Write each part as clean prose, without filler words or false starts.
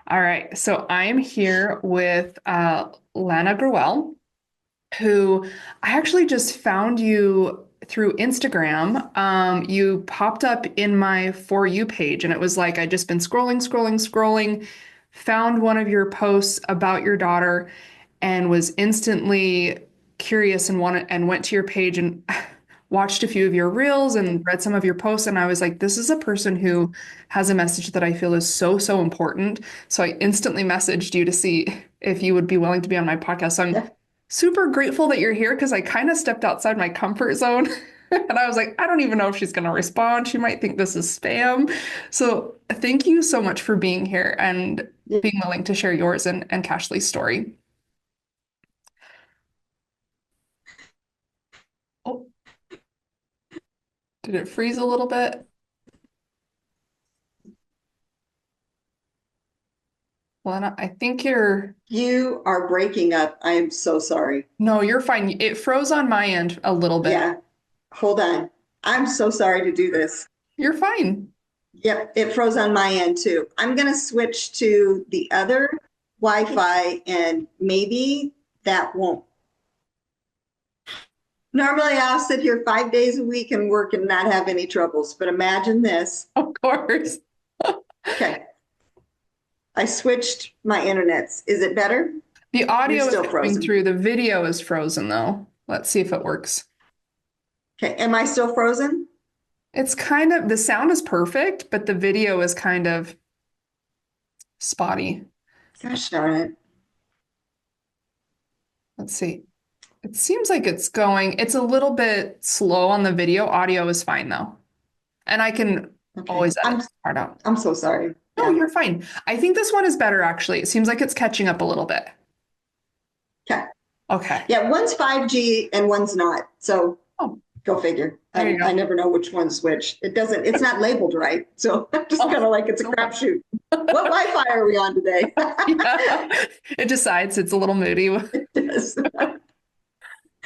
All right. So I am here with Lana Gruell, who I actually just found you through Instagram. You popped up in my For You page, and it was like I just been scrolling, found one of your posts about your daughter, and was instantly curious and wanted and went to your page and watched a few of your reels and read some of your posts. And I was like, this is a person who has a message that I feel is so important. So I instantly messaged you to see if you would be willing to be on my podcast. So I'm Yeah. super grateful that you're here because I kind of stepped outside my comfort zone. And I was like, I don't even know if she's going to respond. She might think this is spam. So thank you so much for being here and being willing to share yours and Cashley's story. Oh, did it freeze a little bit? Lena, I think you're, You are breaking up. I am so sorry. no, you're fine. It froze on my end a little bit. Yeah, hold on. I'm so sorry to do this. You're fine. Yep, it froze on my end too. I'm going to switch to the other Wi-Fi and maybe that won't. Normally I'll sit here 5 days a week and work and not have any troubles, but imagine this. Of course. Okay, I switched my internets. Is it better? The You're audio is still coming frozen. through. The video is frozen though. Let's see if it works. Okay, am I still frozen? It's kind of, the sound is perfect, but the video is kind of spotty. Gosh darn it. Let's see. It seems like it's going, it's a little bit slow on the video. Audio is fine though. And I can Okay, always edit this part out. I'm so sorry. No, Yeah. you're fine. I think this one is better actually. It seems like it's catching up a little bit. Okay. Okay. Yeah, one's 5G and one's not. So Oh, go figure. there you I go. never know which one's which. It's not labeled right. So I'm just Oh, kind of like it's a crapshoot. What Wi-Fi are we on today? yeah. It decides it's a little moody. Yes.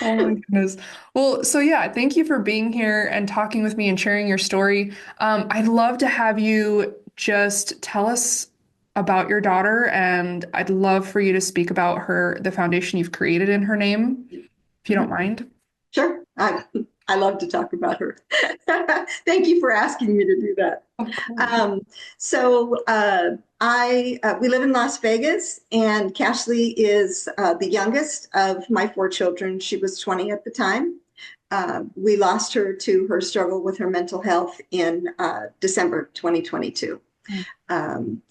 Oh my goodness. Well, so yeah, thank you for being here and talking with me and sharing your story. I'd love to have you just tell us about your daughter, and I'd love for you to speak about the foundation you've created in her name, if you don't Mhm. mind. Sure. I love to talk about her. Thank you for asking me to do that. Of course. We live in Las Vegas, and Cashley is the youngest of my four children. She was 20 at the time. We lost her to her struggle with her mental health in December 2022.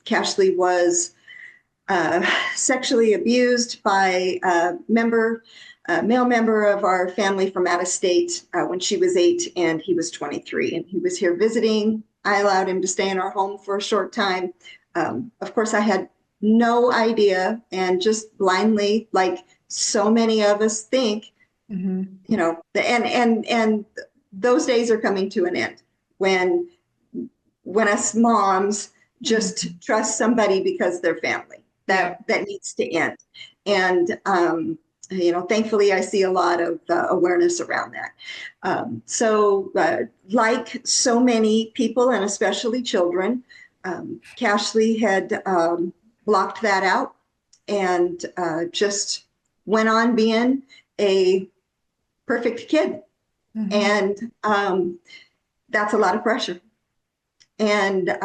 Cashley was sexually abused by a male member of our family from out of state when she was 8 and he was 23. And he was here visiting. I allowed him to stay in our home for a short time. Of course, I had no idea and just blindly, like so many of us think, Hmm. and those days are coming to an end when us moms just trust somebody because they're family. Yeah. That needs to end. And thankfully, I see a lot of awareness around that. Like so many people, and especially children, Cashley had blocked that out and just went on being a perfect kid. Hmm. And that's a lot of pressure. And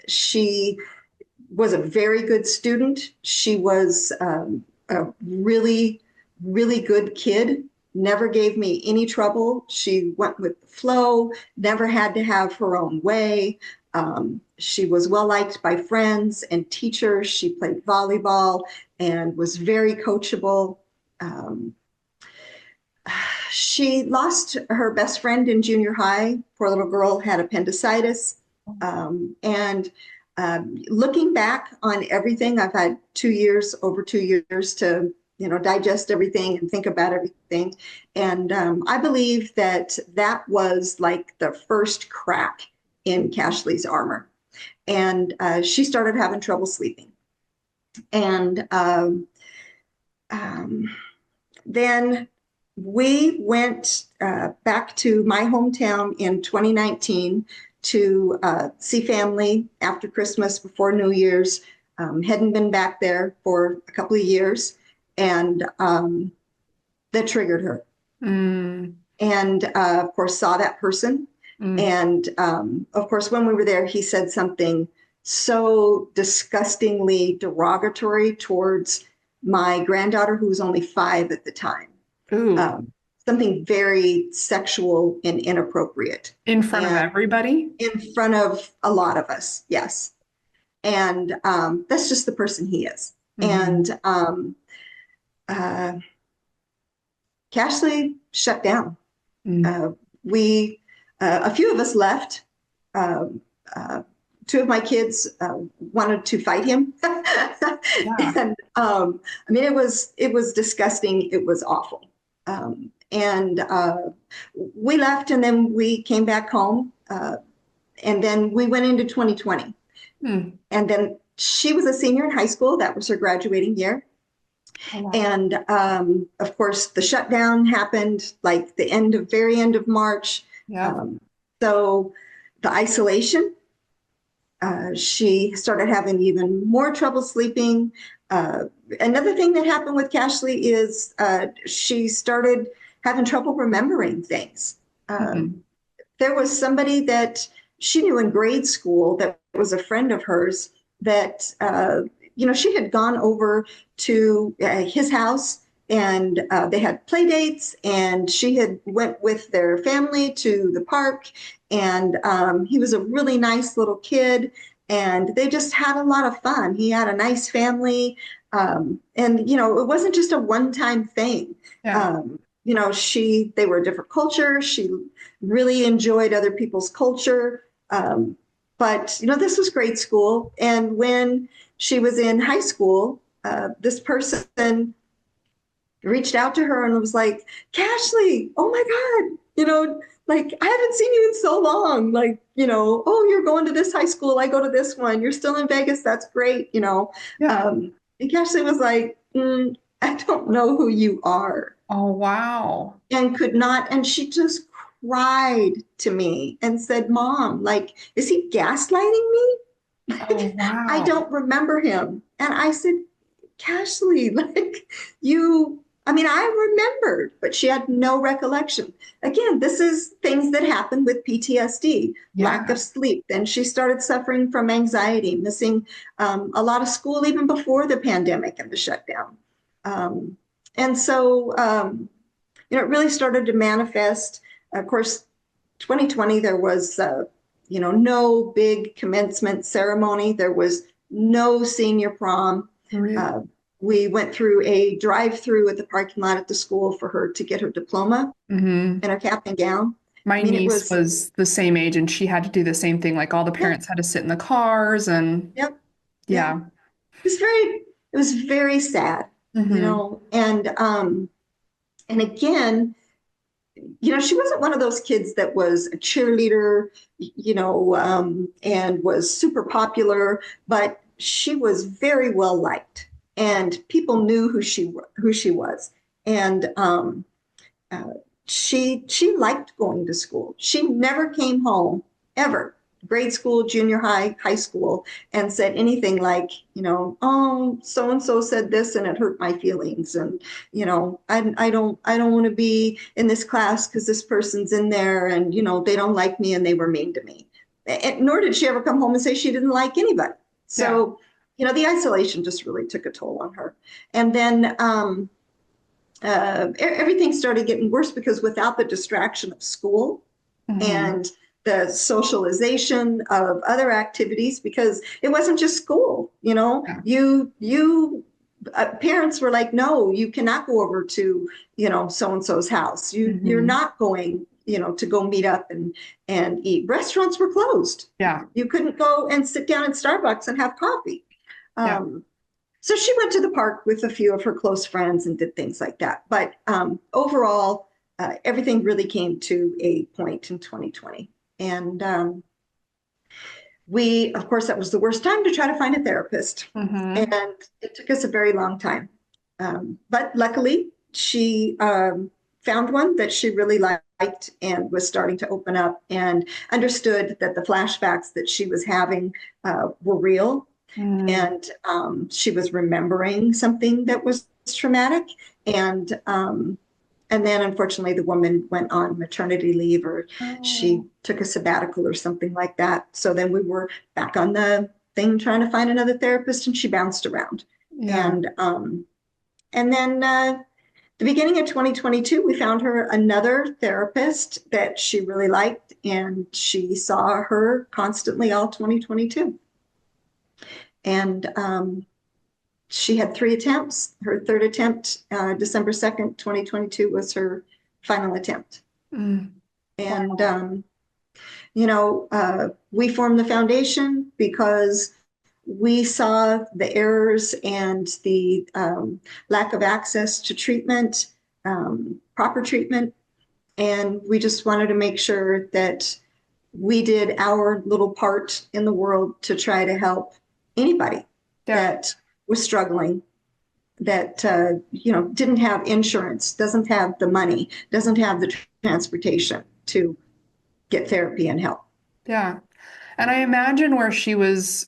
she was a very good student. She was a really good kid, never gave me any trouble. She went with the flow, never had to have her own way. She was well liked by friends and teachers. She played volleyball and was very coachable. Um, she lost her best friend in junior high. Poor little girl had appendicitis. And looking back on everything, I've had over 2 years to, digest everything and think about everything. And I believe that that was like the first crack in Cashley's armor. And she started having trouble sleeping. And um, then we went back to my hometown in 2019 to see family after Christmas, before New Year's. hadn't been back there for a couple of years, and that triggered her. Mm, And of course, saw that person. mm. And of course, when we were there, he said something so disgustingly derogatory towards my granddaughter, who was only 5 at the time. Ooh, Um, Something very sexual and inappropriate. in front of And everybody? in front of a lot of us, yes. And that's just the person he is. Hmm. And uh, Cashley shut down. Mm. Uh, we, a few of us left. Um, uh, Two of my kids wanted to fight him, Yeah. and I mean, it was disgusting. It was awful, and we left, and then we came back home, and then we went into 2020, Mm. and then she was a senior in high school. That was her graduating year. Oh, wow. And of course, the shutdown happened like the very end of March. Yep. Um, so the isolation, she started having even more trouble sleeping. Uh, Another thing that happened with Cashley is she started having trouble remembering things. Hmm. There was somebody that she knew in grade school that was a friend of hers that she had gone over to his house, and they had play dates, and she had went with their family to the park, and he was a really nice little kid, and they just had a lot of fun. He had a nice family, and it wasn't just a one-time thing. Yeah. They were a different culture. She really enjoyed other people's culture. But this was grade school. And when she was in high school, this person reached out to her and was like, Cashley, oh my God, like I haven't seen you in so long. Like, oh, you're going to this high school. I go to this one. You're still in Vegas. That's great. Yeah. And Cashley was like, I don't know who you are, Oh, wow. and could not. And she just cried to me and said, Mom, like, is he gaslighting me? Oh, I wow. don't remember him. And I said, Cashley, like, I mean, I remembered, but she had no recollection. Again, this is things that happen with PTSD, lack Yeah. of sleep. Then she started suffering from anxiety, missing a lot of school even before the pandemic and the shutdown. Um, and so, it really started to manifest. Of course, 2020, there was, no big commencement ceremony. There was no senior prom. Really? Uh, we went through a drive-through at the parking lot at the school for her to get her diploma Hmm. and her cap and gown. My I mean, it niece was, was the same age and she had to do the same thing. Like all the yeah, parents had to sit in the cars and yep, yeah. yeah. It was very sad, Hmm. and again, she wasn't one of those kids that was a cheerleader, and was super popular, but she was very well liked, and people knew who she was, and uh, she liked going to school. She never came home ever, grade school, junior high, high school, and said anything like, oh, so and so said this and it hurt my feelings, and I don't want to be in this class because this person's in there, and they don't like me and they were mean to me. And nor did she ever come home and say she didn't like anybody. Yeah. So the isolation just really took a toll on her. And then everything started getting worse because without the distraction of school Hmm. and the socialization of other activities, because it wasn't just school, Yeah. you parents were like, no, you cannot go over to so and so's house. You're Hmm. not going to go meet up and eat. Restaurants were closed. Yeah. You couldn't go and sit down at Starbucks and have coffee. Yeah. um, so she went to the park with a few of her close friends and did things like that. But overall, everything really came to a point in 2020. And of course, that was the worst time to try to find a therapist. Hmm. And it took us a very long time. But luckily, she found one that she really liked and was starting to open up and understood that the flashbacks that she was having were real. Mm. And she was remembering something that was traumatic. And and then unfortunately the woman went on maternity leave, or she Oh, took a sabbatical or something like that. So then we were back on the thing trying to find another therapist, and she bounced around. yeah. And then the beginning of 2022, we found her another therapist that she really liked, and she saw her constantly all 2022. And she had 3 attempts. Her third attempt, December 2nd, 2022, was her final attempt. Mm. And, Wow. we formed the foundation because we saw the errors and the lack of access to treatment, proper treatment. And we just wanted to make sure that we did our little part in the world to try to help anybody Yeah. that was struggling, that didn't have insurance, doesn't have the money, doesn't have the transportation to get therapy and help. Yeah. And I imagine where she was,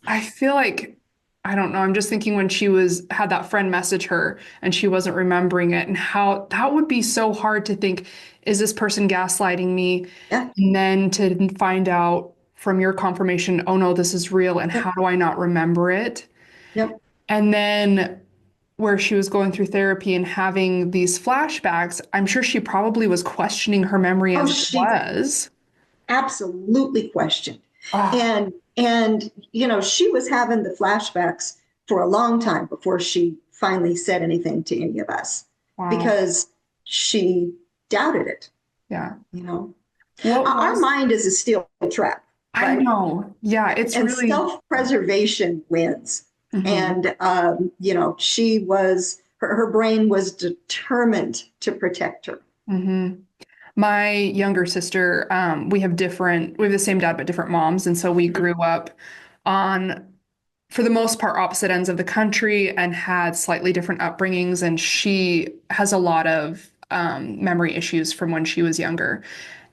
I feel like, I don't know, I'm just thinking when she was had that friend message her and she wasn't remembering it and how that would be so hard to think, is this person gaslighting me? Yeah, And then to find out from your confirmation, oh no, this is real, and yep, how do I not remember it? yep. And then where she was going through therapy and having these flashbacks, I'm sure she probably was questioning her memory Oh, as it she was. absolutely questioned. Oh, And she was having the flashbacks for a long time before she finally said anything to any of us, wow. because she doubted it, Yeah. you know. What Our was, mind is a steel trap, I right? know. Yeah, it's And really, self-preservation wins. mhm, And she was her brain was determined to protect her. mhm. My younger sister, we have the same dad, but different moms. And so we grew up on, for the most part, opposite ends of the country and had slightly different upbringings. And she has a lot of memory issues from when she was younger.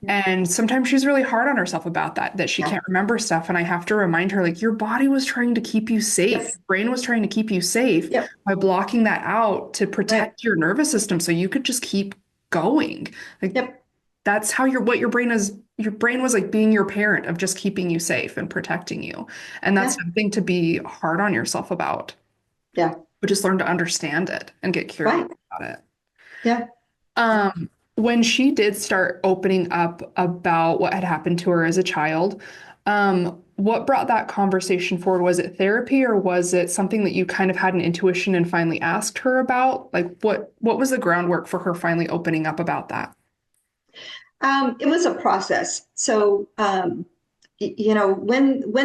And sometimes she's really hard on herself about that, that she Yeah. can't remember stuff. And I have to remind her, like, your body was trying to keep you safe. Yes. Your brain was trying to keep you safe Yep. by blocking that out to Right. protect your nervous system so you could just keep going. Like, Yep. that's how your brain is, your brain was like being your parent of just keeping you safe and protecting you. And that's Yeah. something to be hard on yourself about, Yeah. but just learn to understand it and get curious Right. about it. Yeah. When she did start opening up about what had happened to her as a child, what brought that conversation forward? Was it therapy or was it something that you kind of had an intuition and finally asked her about? Like what was the groundwork for her finally opening up about that? It was a process. So, when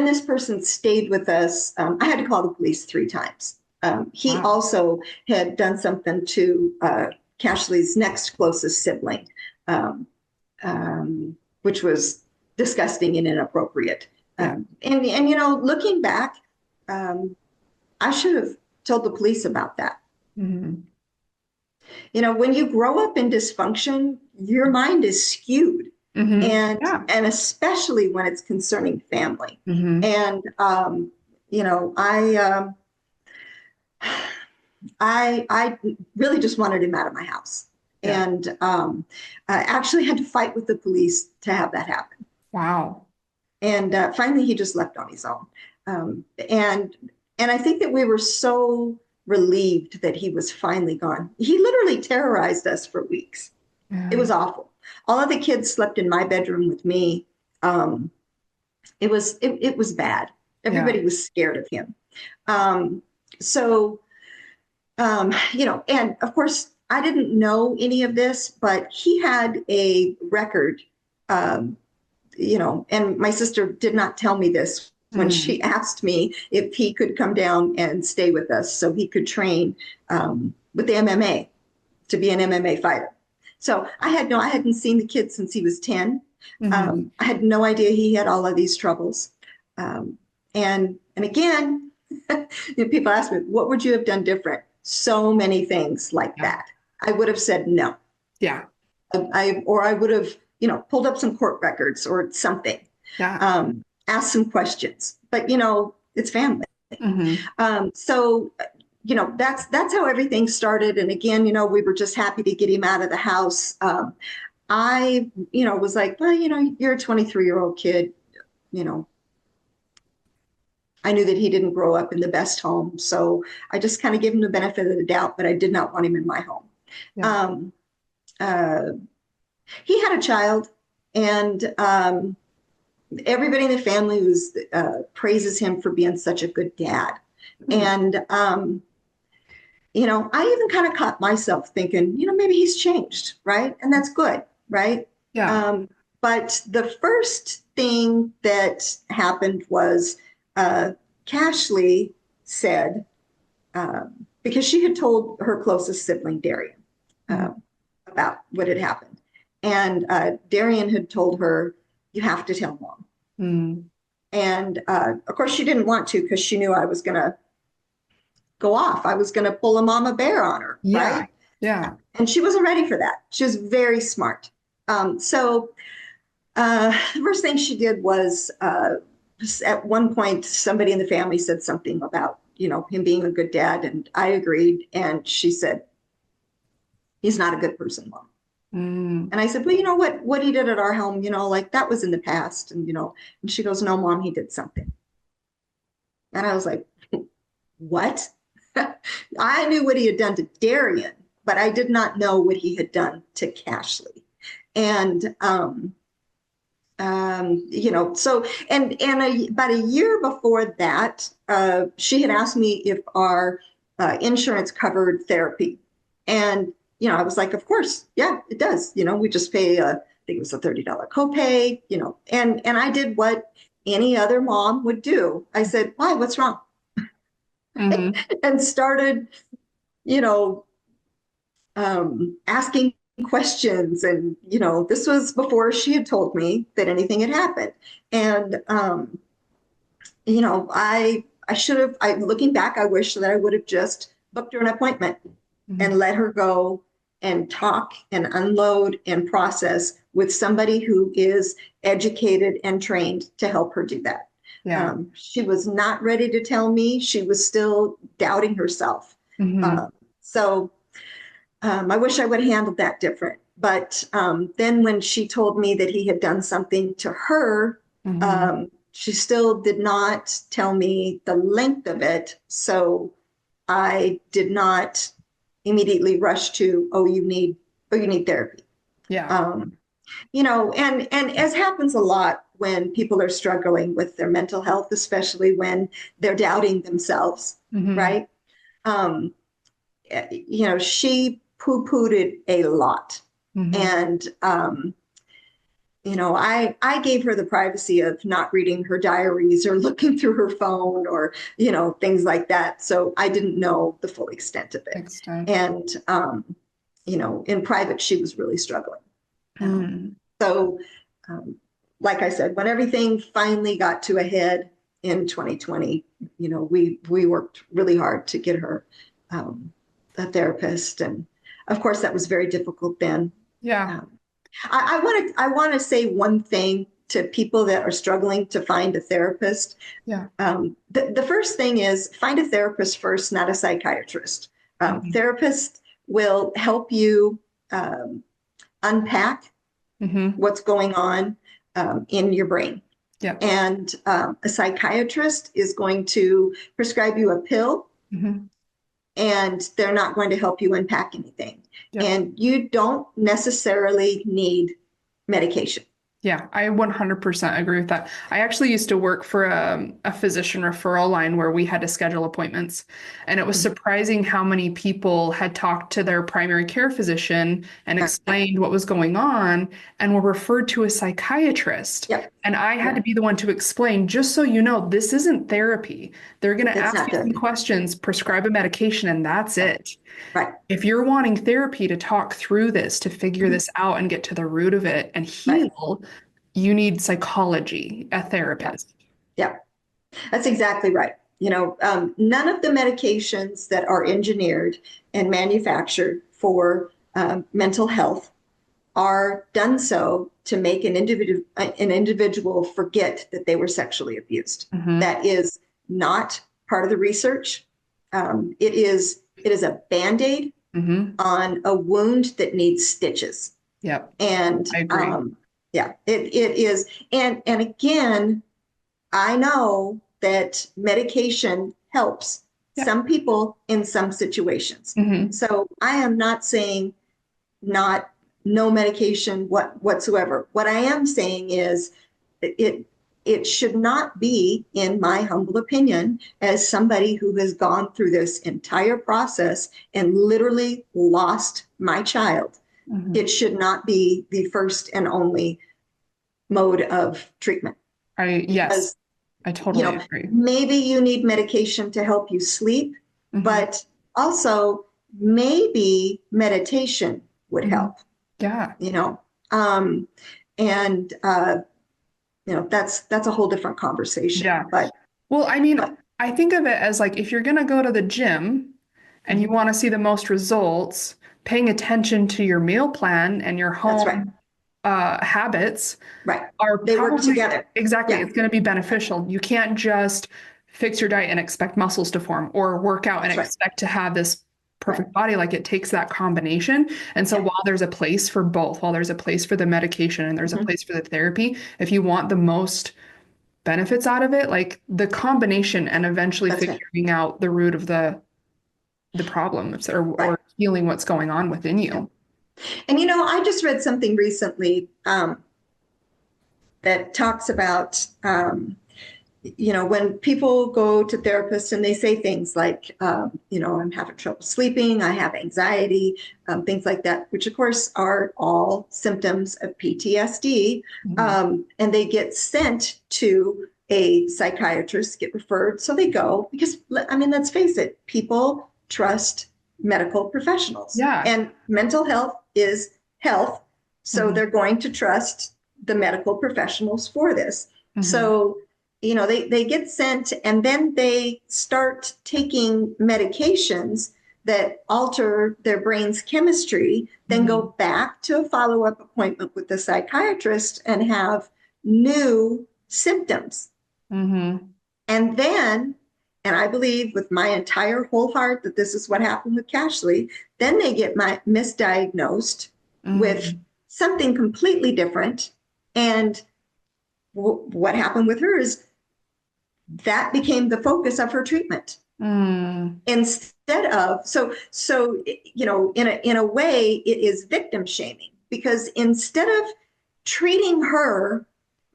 this person stayed with us, I had to call the police 3 times. He Wow. also had done something to Cashley's next closest sibling, um, which was disgusting and inappropriate. Yeah. And looking back, um, I should have told the police about that. Hmm. When you grow up in dysfunction, your mind is skewed, Hmm. and Yeah. and especially when it's concerning family. Hmm. And you know, I really just wanted him out of my house, Yeah. and I actually had to fight with the police to have that happen. Wow. And finally, he just left on his own. And I think that we were so relieved that he was finally gone. He literally terrorized us for weeks. It Yeah. was awful. All of the kids slept in my bedroom with me. Um, it was bad. Yeah. Everybody was scared of him. Um, so and of course, I didn't know any of this, but he had a record. Um, and my sister did not tell me this when Mm. she asked me if he could come down and stay with us so he could train with the MMA to be an MMA fighter. So I hadn't seen the kid since he was 10. Hmm. I had no idea he had all of these troubles. Um, and again, people ask me, what would you have done different? So many things like Yeah. that. I would have said no. Yeah. Or I would have, pulled up some court records or something, Yeah. asked some questions. But, It's family. Hmm. So, that's how everything started. And again, we were just happy to get him out of the house. I, was like, well, you're a 23-year-old kid. You know, I knew that he didn't grow up in the best home. So I just kind of gave him the benefit of the doubt, but I did not want him in my home. Yeah. Um, uh, he had a child, and everybody in the family praises him for being such a good dad. Mhm. And I even kind of caught myself thinking, maybe he's changed, right? And that's good, right? Yeah. Um, but the first thing that happened was uh, Cashley said, because she had told her closest sibling, Darian, uh, Mhm. about what had happened. And Darian had told her, you have to tell mom. Mm. And of course, she didn't want to because she knew I was going to go off. I was going to pull a mama bear on her, Yeah. right? Yeah. And she wasn't ready for that. She was very smart. So the first thing she did was at one point, somebody in the family said something about, him being a good dad. And I agreed. And she said, he's not a good person, mom. Mm. And I said, well, what he did at our home, like that was in the past. And she goes, no, mom, he did something. And I was like, what? I knew what he had done to Darian, but I did not know what he had done to Cashley. And so about a year before that, she had asked me if our insurance covered therapy, and I was like, of course, yeah, it does. We just pay, I think it was a $30 copay, and I did what any other mom would do. I said, why? What's wrong? Hmm. And started, you know, asking questions. And, this was before she had told me that anything had happened. And, I should have, looking back, I wish that I would have just booked her an appointment Hmm. and let her go and talk and unload and process with somebody who is educated and trained to help her do that. Yeah. She was not ready to tell me. She was still doubting herself. Hmm. I wish I would have handled that different. But then when she told me that he had done something to her, Hmm. she still did not tell me the length of it. So I did not immediately rush to, oh, you need therapy. Yeah. Um, and as happens a lot when people are struggling with their mental health, especially when they're doubting themselves, Hmm. right? Um, she poo-pooed it a lot. Hmm. And, I gave her the privacy of not reading her diaries or looking through her phone or, things like that. So I didn't know the full extent of it. Next time. And, in private, she was really struggling. Um, Mm. so, um, like I said, when everything finally got to a head in 2020, we worked really hard to get her um, a therapist, and of course that was very difficult then. Yeah. Um, I want to say one thing to people that are struggling to find a therapist. Yeah. The first thing is find a therapist first, not a psychiatrist. Hmm. Therapists will help you um, unpack Hmm. what's going on in your brain. Yeah. And a psychiatrist is going to prescribe you a pill, Hmm. and they're not going to help you unpack anything. Yeah. And you don't necessarily need medication. Yeah, I 100% agree with that. I actually used to work for a physician referral line where we had to schedule appointments. And it was Mhm. surprising how many people had talked to their primary care physician and Right. explained what was going on and were referred to a psychiatrist. Yep. And I had to Yep. be the one to explain, just so you know, this isn't therapy. They're going to It's ask not you some therapy. questions, prescribe a medication, and that's Right. it. Right. If you're wanting therapy to talk through this, to figure Mhm. this out and get to the root of it and Right. heal, you need psychology, a Yeah. therapist. Yeah. That's exactly right. None of the medications that are engineered and manufactured for mental health are done so to make an individual forget that they were sexually abused. Hmm. That is not part of the research. It is a Band-Aid Mm-hmm. on a wound that needs stitches. Yep. And I agree. yeah, it is. And again, I know that medication helps Yep. some people in some situations. Mm-hmm. So I am not saying not no medication whatsoever. What I am saying is it it should not be, in my humble opinion, as somebody who has gone through this entire process and literally lost my child, Mm-hmm. it should not be the first and only mode of treatment. Yes, Because, I totally agree. maybe you need medication to help you sleep, Mm-hmm. but also maybe meditation would Mm-hmm. help, Yeah. you know. Um, and that's a whole different conversation. Yeah. But Well, I mean, but I think of it as like if you're going to go to the gym and you mhm, want to see the most results, paying attention to your meal plan and your that's right. home habits Right. are They work probably together. exactly, Yeah, it's going to be beneficial. You can't just fix your diet and expect muscles to form or work out and that's right. expect to have this Right. perfect body. Like it takes that combination. And so Yeah. while there's a place for both, while there's a place for the medication and there's a Hmm. place for the therapy, if you want the most benefits out of it, like the combination and eventually That's right. figuring out the root of the problems Right. or healing what's going on within Yeah. you. And I just read something recently that talks about when people go to therapists and they say things like, I'm having trouble sleeping, I have anxiety, things like that, which of course are all symptoms of PTSD. Mhm. And they get sent to a psychiatrist, get referred. So they go because, I mean, let's face it, people trust medical professionals Yeah. and mental health is health. So Hmm. they're going to trust the medical professionals for this. Hmm. So they get sent and then they start taking medications that alter their brain's chemistry, then Hmm. go back to a follow-up appointment with the psychiatrist and have new symptoms. Hmm. And then, and I believe with my entire whole heart that this is what happened with Cashley, then they get misdiagnosed with Hmm. something completely different. And what happened with her is that became the focus of her treatment Mm. instead of in a way it is victim shaming because instead of treating her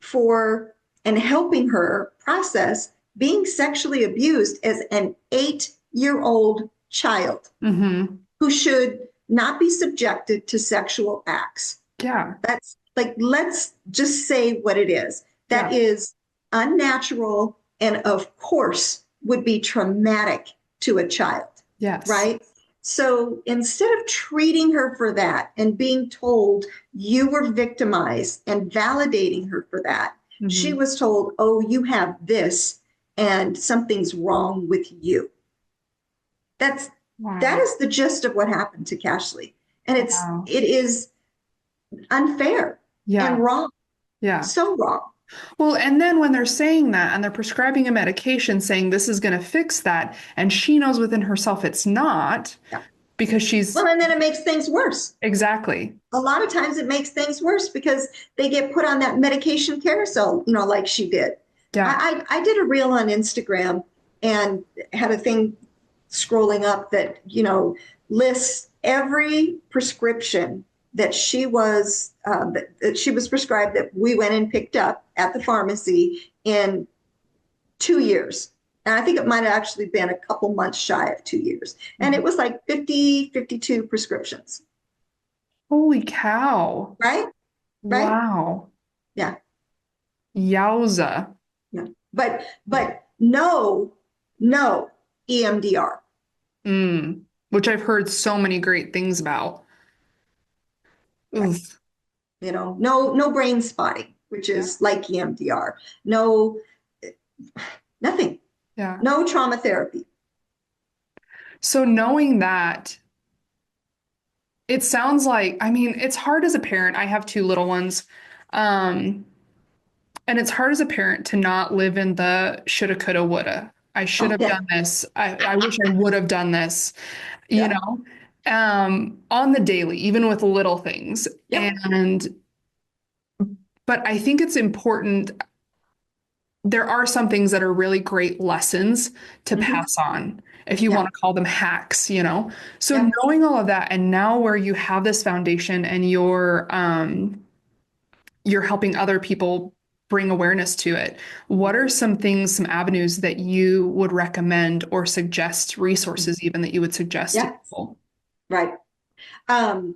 for and helping her process being sexually abused as an 8-year-old child Hmm. who should not be subjected to sexual acts. Yeah. That's like, let's just say what it is. That Yeah. is unnatural and, of course, would be traumatic to a child, Yes. right? So instead of treating her for that and being told you were victimized and validating her for that, she Hmm. was told, oh, you have this and something's wrong with you. That's that Wow. is the gist of what happened to Cashley. And Wow. it is unfair and Yeah. wrong, Yeah. so wrong. Well, and then when they're saying that and they're prescribing a medication saying this is going to fix that, and she knows within herself it's not Yeah. because she's Well, and then it makes things worse. exactly. A lot of times it makes things worse because they get put on that medication carousel, like she did. Yeah. I did a reel on Instagram and had a thing scrolling up that, lists every prescription that that she was prescribed that we went and picked up at the pharmacy in 2 years. And I think it might have actually been a couple months shy of 2 years. And it Mhm. was like 50, 52 prescriptions, Holy cow. right? Right? Wow. Yeah. Yowza. Yeah. But no EMDR. Mm. Which I've heard so many great things about. Right. Oof. No brain spotting, which Yeah. is like EMDR. No, nothing. Yeah. No trauma therapy. So knowing that, it sounds like, I mean, it's hard as a parent. I have two little ones. Um, and it's hard as a parent to not live in the shoulda, coulda, woulda. I should Oh, have yeah. done this. I wish I would have done this, you Yeah. know, on the daily, even with little things. Yep. But I think it's important. There are some things that are really great lessons to Hmm. pass on, if you want Yeah. to call them hacks, you know? So Yep. knowing all of that, and now where you have this foundation and you're helping other people bring awareness to it, what are some things, some avenues that you would recommend or suggest, resources even that you would suggest to Yeah. people? Right. Um,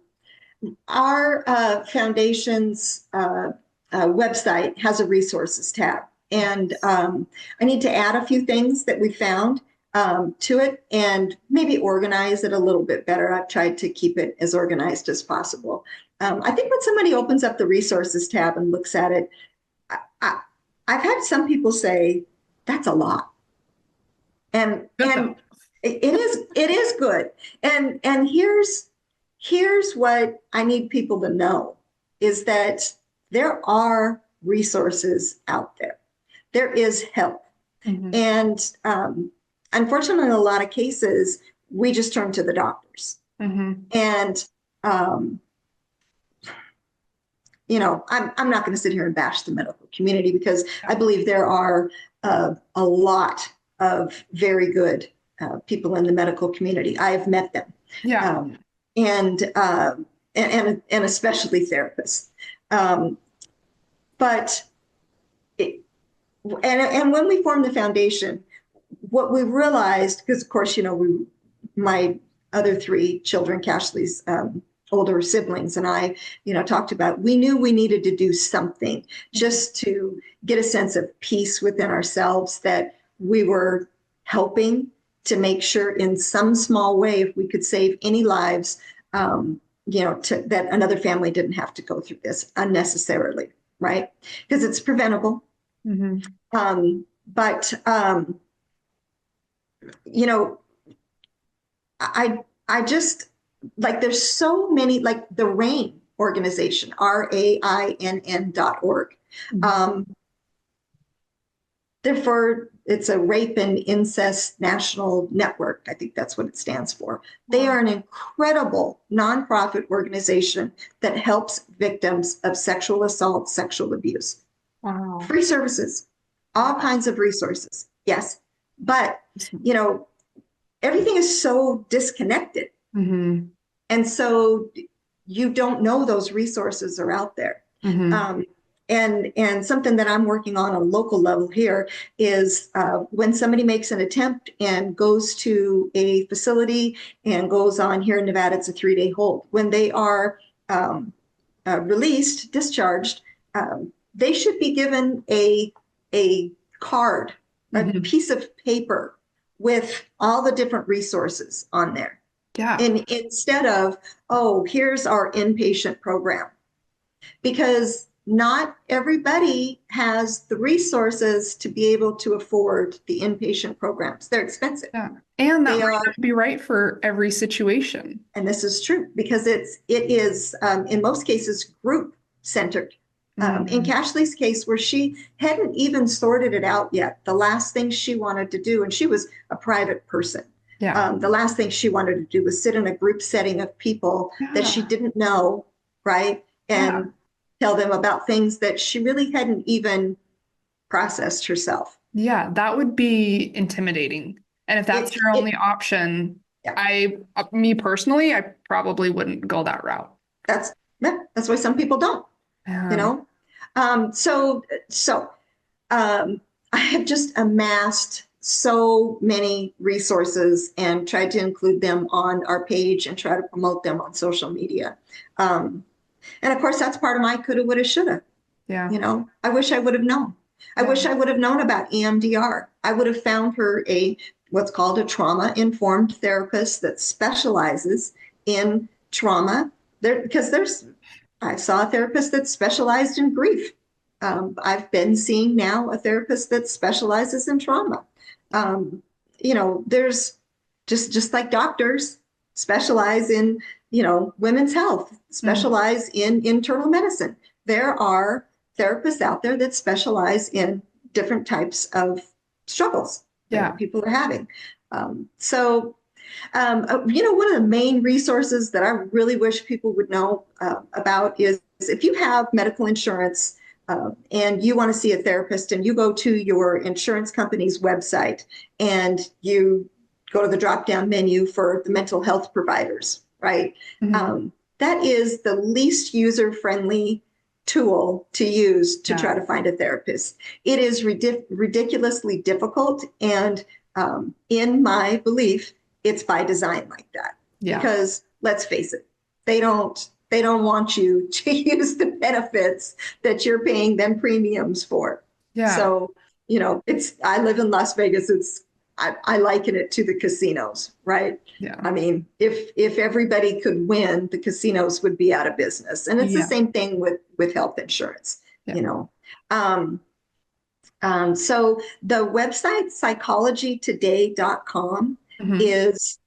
our foundation's website has a resources tab, and I need to add a few things that we found to it and maybe organize it a little bit better. I've tried to keep it as organized as possible. I think when somebody opens up the resources tab and looks at it, I, I've had some people say that's a lot, Good and though. it is good. And here's what I need people to know is that there are resources out there. There is help. Hmm. And unfortunately, in a lot of cases, we just turn to the doctors. Hmm. And, um, I'm not going to sit here and bash the medical community because I Yeah. believe there are a lot of very good people in the medical community. I have met them, Yeah. um, and, uh, and especially therapists. Um, but it, and when we formed the foundation, what we realized, because of course, my other three children, Cashley's older siblings, and I, talked about, we knew we needed to do something just to get a sense of peace within ourselves that we were helping to make sure in some small way, if we could save any lives, that another family didn't have to go through this unnecessarily, right? Because it's preventable. Hmm. But you know, I just like there's so many like the RAINN organization, RAINN.org. Um, Therefore, it's a rape and incest national network. I think that's what it stands for. They Wow. are an incredible nonprofit organization that helps victims of sexual assault, sexual abuse. Wow. Free services, all Wow. kinds of resources. Yes. But, you know, everything is so disconnected. Hmm. And so you don't know those resources are out there. Hmm. Um, and something that I'm working on a local level here is when somebody makes an attempt and goes to a facility and goes on here in Nevada, it's a 3-day hold. When they are released, discharged, they should be given a card, a Hmm. piece of paper with all the different resources on there. Yeah. And instead of, oh, here's our inpatient program, because not everybody has the resources to be able to afford the inpatient programs. They're expensive. Yeah. And that They might are, not be right for every situation. and this is true because it is in most cases group centered. In Hmm. Cashley's case, where she hadn't even sorted it out yet, the last thing she wanted to do, and she was a private person, Yeah. the last thing she wanted to do was sit in a group setting of people that she Yeah. didn't know, right? Yeah. And tell them about things that she really hadn't even processed herself. Yeah. That would be intimidating. And if that's It, your it, only option, yeah, me personally, I probably wouldn't go that route. that's, yeah, that's why some people don't, you Yeah. know? So I have just amassed so many resources and tried to include them on our page and try to promote them on social media. Um, and of course, that's part of my coulda, woulda, shoulda. Yeah. I wish I would have known. I Yeah. wish I would have known about EMDR. I would have found her a what's called a trauma informed therapist that specializes in trauma. Because I saw a therapist that specialized in grief. I've been seeing now a therapist that specializes in trauma. Um, there's just like doctors specialize in, women's health, Mhm. specialize in internal medicine. There are therapists out there that specialize in different types of struggles. Yeah. people are having. One of the main resources that I really wish people would know about is if you have medical insurance and you want to see a therapist and you go to your insurance company's website and you go to the drop down menu for the mental health providers, right? Mhm. That is the least user friendly tool to use to Yeah. try to find a therapist. It is ridiculously difficult. And in my belief, it's by design like that. Yeah. Because let's face it, they don't want you to use the benefits that you're paying them premiums for. Yeah. So, it's I live in Las Vegas. I liken it to the casinos, right? Yeah. I mean, if everybody could win, the casinos would be out of business. And it's the Yeah. same thing with health insurance, Yeah. you know. Um, so the website psychologytoday.com Mhm. is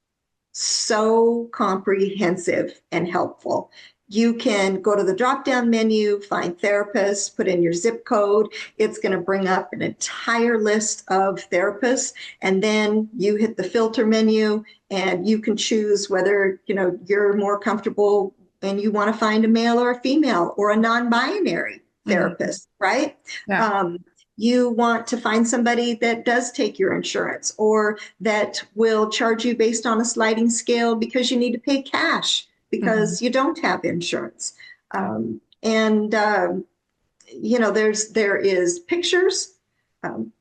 so comprehensive and helpful. You can go to the drop down menu, find therapists, put in your zip code. It's going to bring up an entire list of therapists. And then you hit the filter menu and you can choose whether, you're more comfortable and you want to find a male or a female or a non-binary Mhm. therapist, right? Yeah. Um, you want to find somebody that does take your insurance or that will charge you based on a sliding scale because you need to pay cash Mhm. because you don't have insurance. Yeah. There is pictures, um,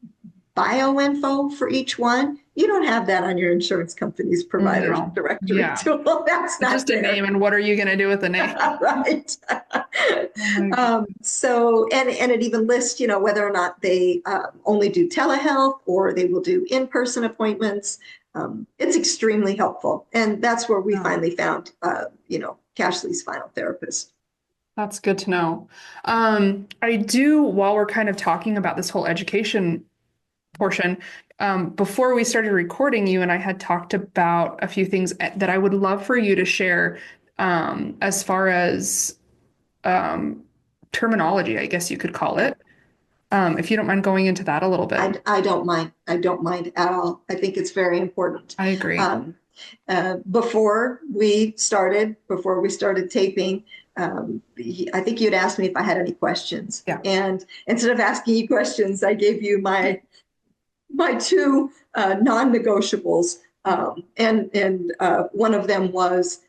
bio info for each one. You don't have that on your insurance company's provider No. directory Yeah. tool. That's It's not just a there. name, and what are you going to do with the name? Right. Oh my God. And it even lists, whether or not they only do telehealth or they will do in-person appointments. It's extremely helpful. And that's where we No. finally found, Cashley's final therapist. That's good to know. I do, while we're kind of talking about this whole education portion, before we started recording, you and I had talked about a few things that I would love for you to share, as far as um, terminology, I guess you could call Yeah. it. If you don't mind going into that a little bit. I don't mind. I don't mind at all. I think it's very important. I agree. Um, before we started taping, I think you'd asked me if I had any questions. Yeah. And instead of asking you questions, I gave you my two non-negotiables. And one of them was,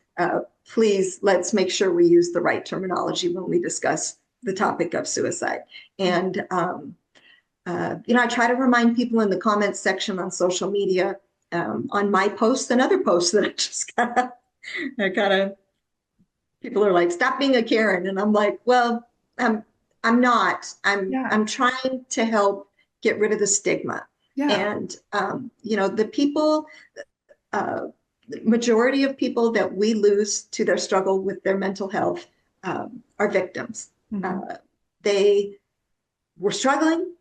please, let's make sure we use the right terminology when we discuss the topic of suicide. And I try to remind people in the comments section on social media, on my posts and other posts that I kind of, people are like, stop being a Karen. And I'm like, well, I'm not. Yeah. I'm trying to help get rid of the stigma. Yeah. And, the people, the majority of people that we lose to their struggle with their mental health are victims. Mhm. They were struggling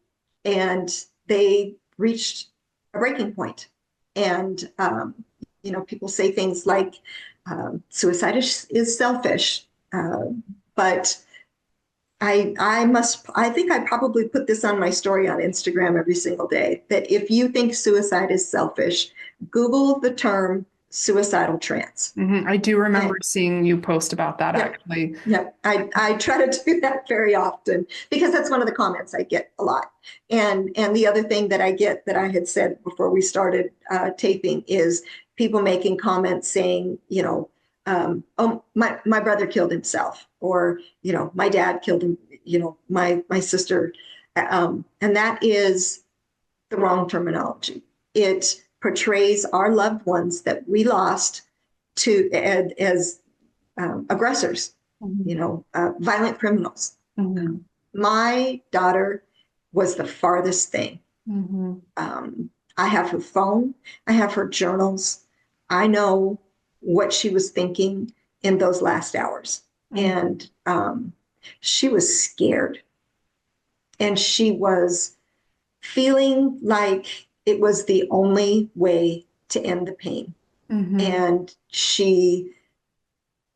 and they reached a breaking point. And, people say things like suicide is selfish. But I think I probably put this on my story on Instagram every single day that if you think suicide is selfish, Google the term suicidal trance. Mhm. I do remember And seeing you post about that yep, actually. yep. I try to do that very often because that's one of the comments I get a lot. And the other thing that I get that I had said before we started taping is people making comments saying, oh, my brother killed himself, or my dad killed him, my sister, and that is the wrong terminology. It portrays our loved ones that we lost to as aggressors, Mhm. violent criminals. Mhm. My daughter was the farthest thing. Mhm. I have her phone, I have her journals. I know what she was thinking in those last hours. Mhm. And she was scared and she was feeling like it was the only way to end the pain. Mhm. And she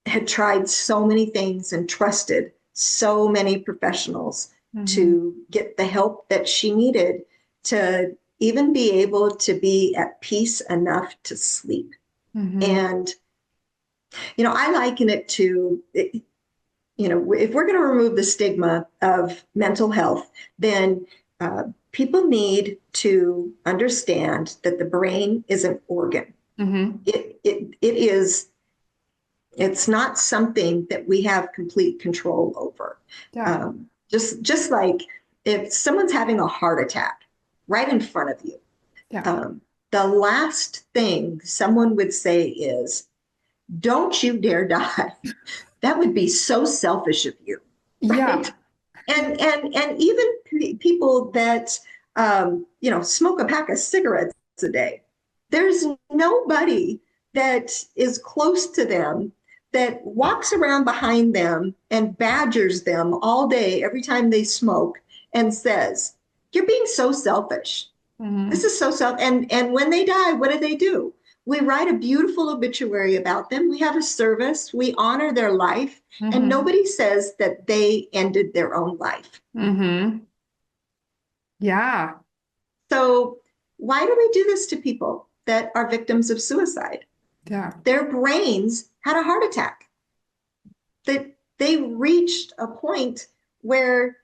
had tried so many things and trusted so many professionals Mhm. to get the help that she needed to even be able to be at peace enough to sleep. Mm-hmm. And, I liken it to, if we're going to remove the stigma of mental health, then uh, people need to understand that the brain is an organ. Mm-hmm. It is, it's not something that we have complete control over. Yeah. Just like if someone's having a heart attack right in front of you, Yeah. um, the last thing someone would say is, "Don't you dare die." That would be so selfish of you, right? Yeah. And even people that smoke a pack of cigarettes a day, there's nobody that is close to them that walks around behind them and badgers them all day every time they smoke and says, "You're being so selfish. This Mm-hmm. is so self." And when they die, what do? We write a beautiful obituary about them. We have a service. We honor their life, and Mm-hmm. nobody says that they ended their own life. Mm-hmm. Yeah. So why do we do this to people that are victims of suicide? Yeah. Their brains had a heart attack. They reached a point where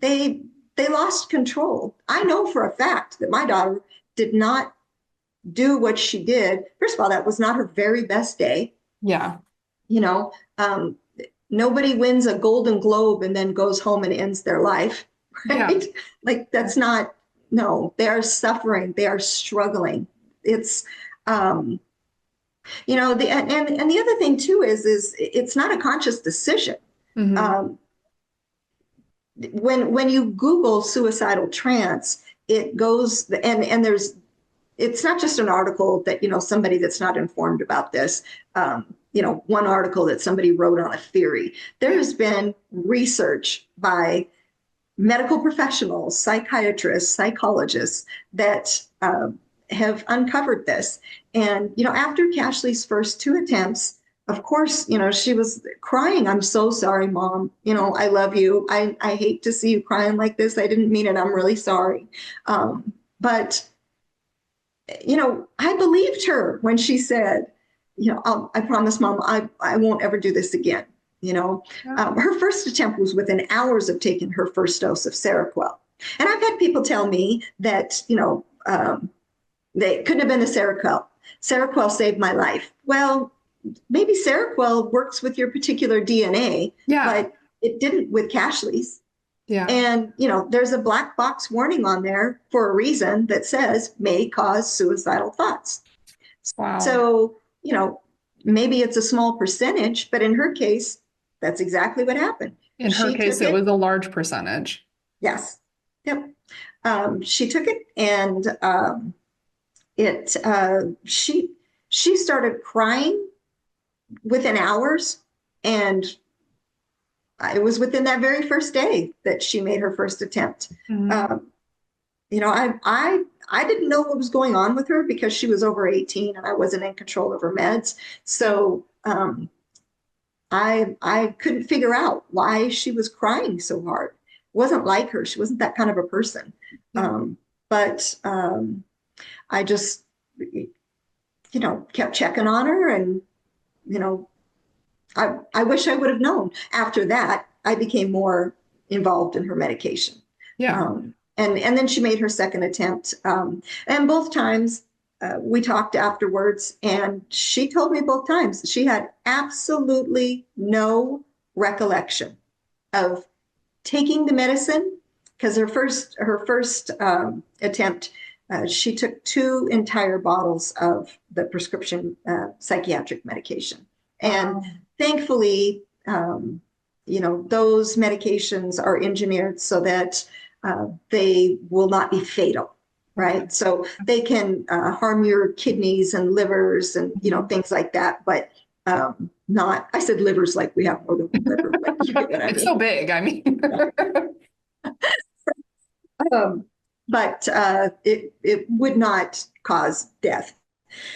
they they lost control. I know for a fact that my daughter did not do what she did. First of all, that was not her very best day. Yeah. You know, um, nobody wins a Golden Globe and then goes home and ends their life, Yeah. right? Like that's not, no, they are suffering, they are struggling. It's, um, and the other thing too is it's not a conscious decision. Mm-hmm. Um, when you Google suicidal trance, it goes and there's it's not just an article that somebody that's not informed about this one article that somebody wrote on a theory. There Yeah. has been research by medical professionals, psychiatrists, psychologists that have uncovered this. And after Cashley's first two attempts, of course, she was crying. "I'm so sorry, Mom. I love you. I hate to see you crying like this. I didn't mean it. I'm really sorry." But I believed her when she said, "I promise, Mom, I won't ever do this again." Yeah. Her first attempt was within hours of taking her first dose of Seroquel. And I've had people tell me that, they couldn't have been the Seroquel. Seroquel saved my life. Well, maybe Seroquel works with your particular DNA, Yeah. but it didn't with Cashley's. Yeah. And, there's a black box warning on there for a reason that says may cause suicidal thoughts. Wow. So, maybe it's a small percentage, but in her case, that's exactly what happened. In her She case, took it it. was a large percentage. Yes. Yep. She took it and it she started crying within hours, and it was within that very first day that she made her first attempt. Mm-hmm. Um, I didn't know what was going on with her because she was over 18 and I wasn't in control of her meds. So I couldn't figure out why she was crying so hard. It wasn't like her. She wasn't that kind of a person. Yeah. But I just kept checking on her, and you know I wish I would have known. After that, I became more involved in her medication. Yeah. And then she made her second attempt. And both times we talked afterwards, and she told me both times she had absolutely no recollection of taking the medicine, because her first attempt, she took two entire bottles of the prescription psychiatric medication, and Wow. thankfully, those medications are engineered so that they will not be fatal. Okay. Right, so they can harm your kidneys and livers and Mhm. things like that, but not. I said livers like we have more than one liver, but you get what I It's so mean. big. I mean, Um, but it would not cause death.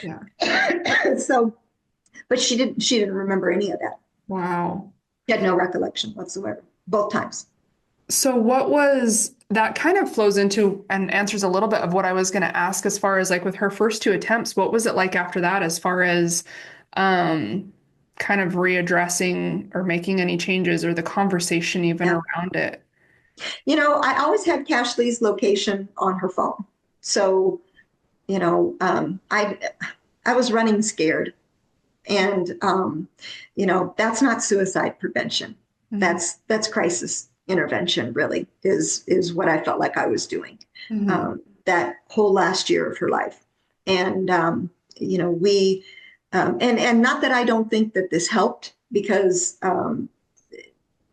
yeah. So, but she didn't remember any of that. Wow. She had no recollection whatsoever, both times. So what was that kind of flows into and answers a little bit of what I was going to ask as far as like with her first two attempts, what was it like after that as far as um kind of readdressing or making any changes or the conversation even Yeah. around it? I always had Cashley's location on her phone. So, I was running scared. And that's not suicide prevention. Hmm. That's crisis intervention, really, is what I felt like I was doing Hmm. that whole last year of her life. And we and not that I don't think that this helped because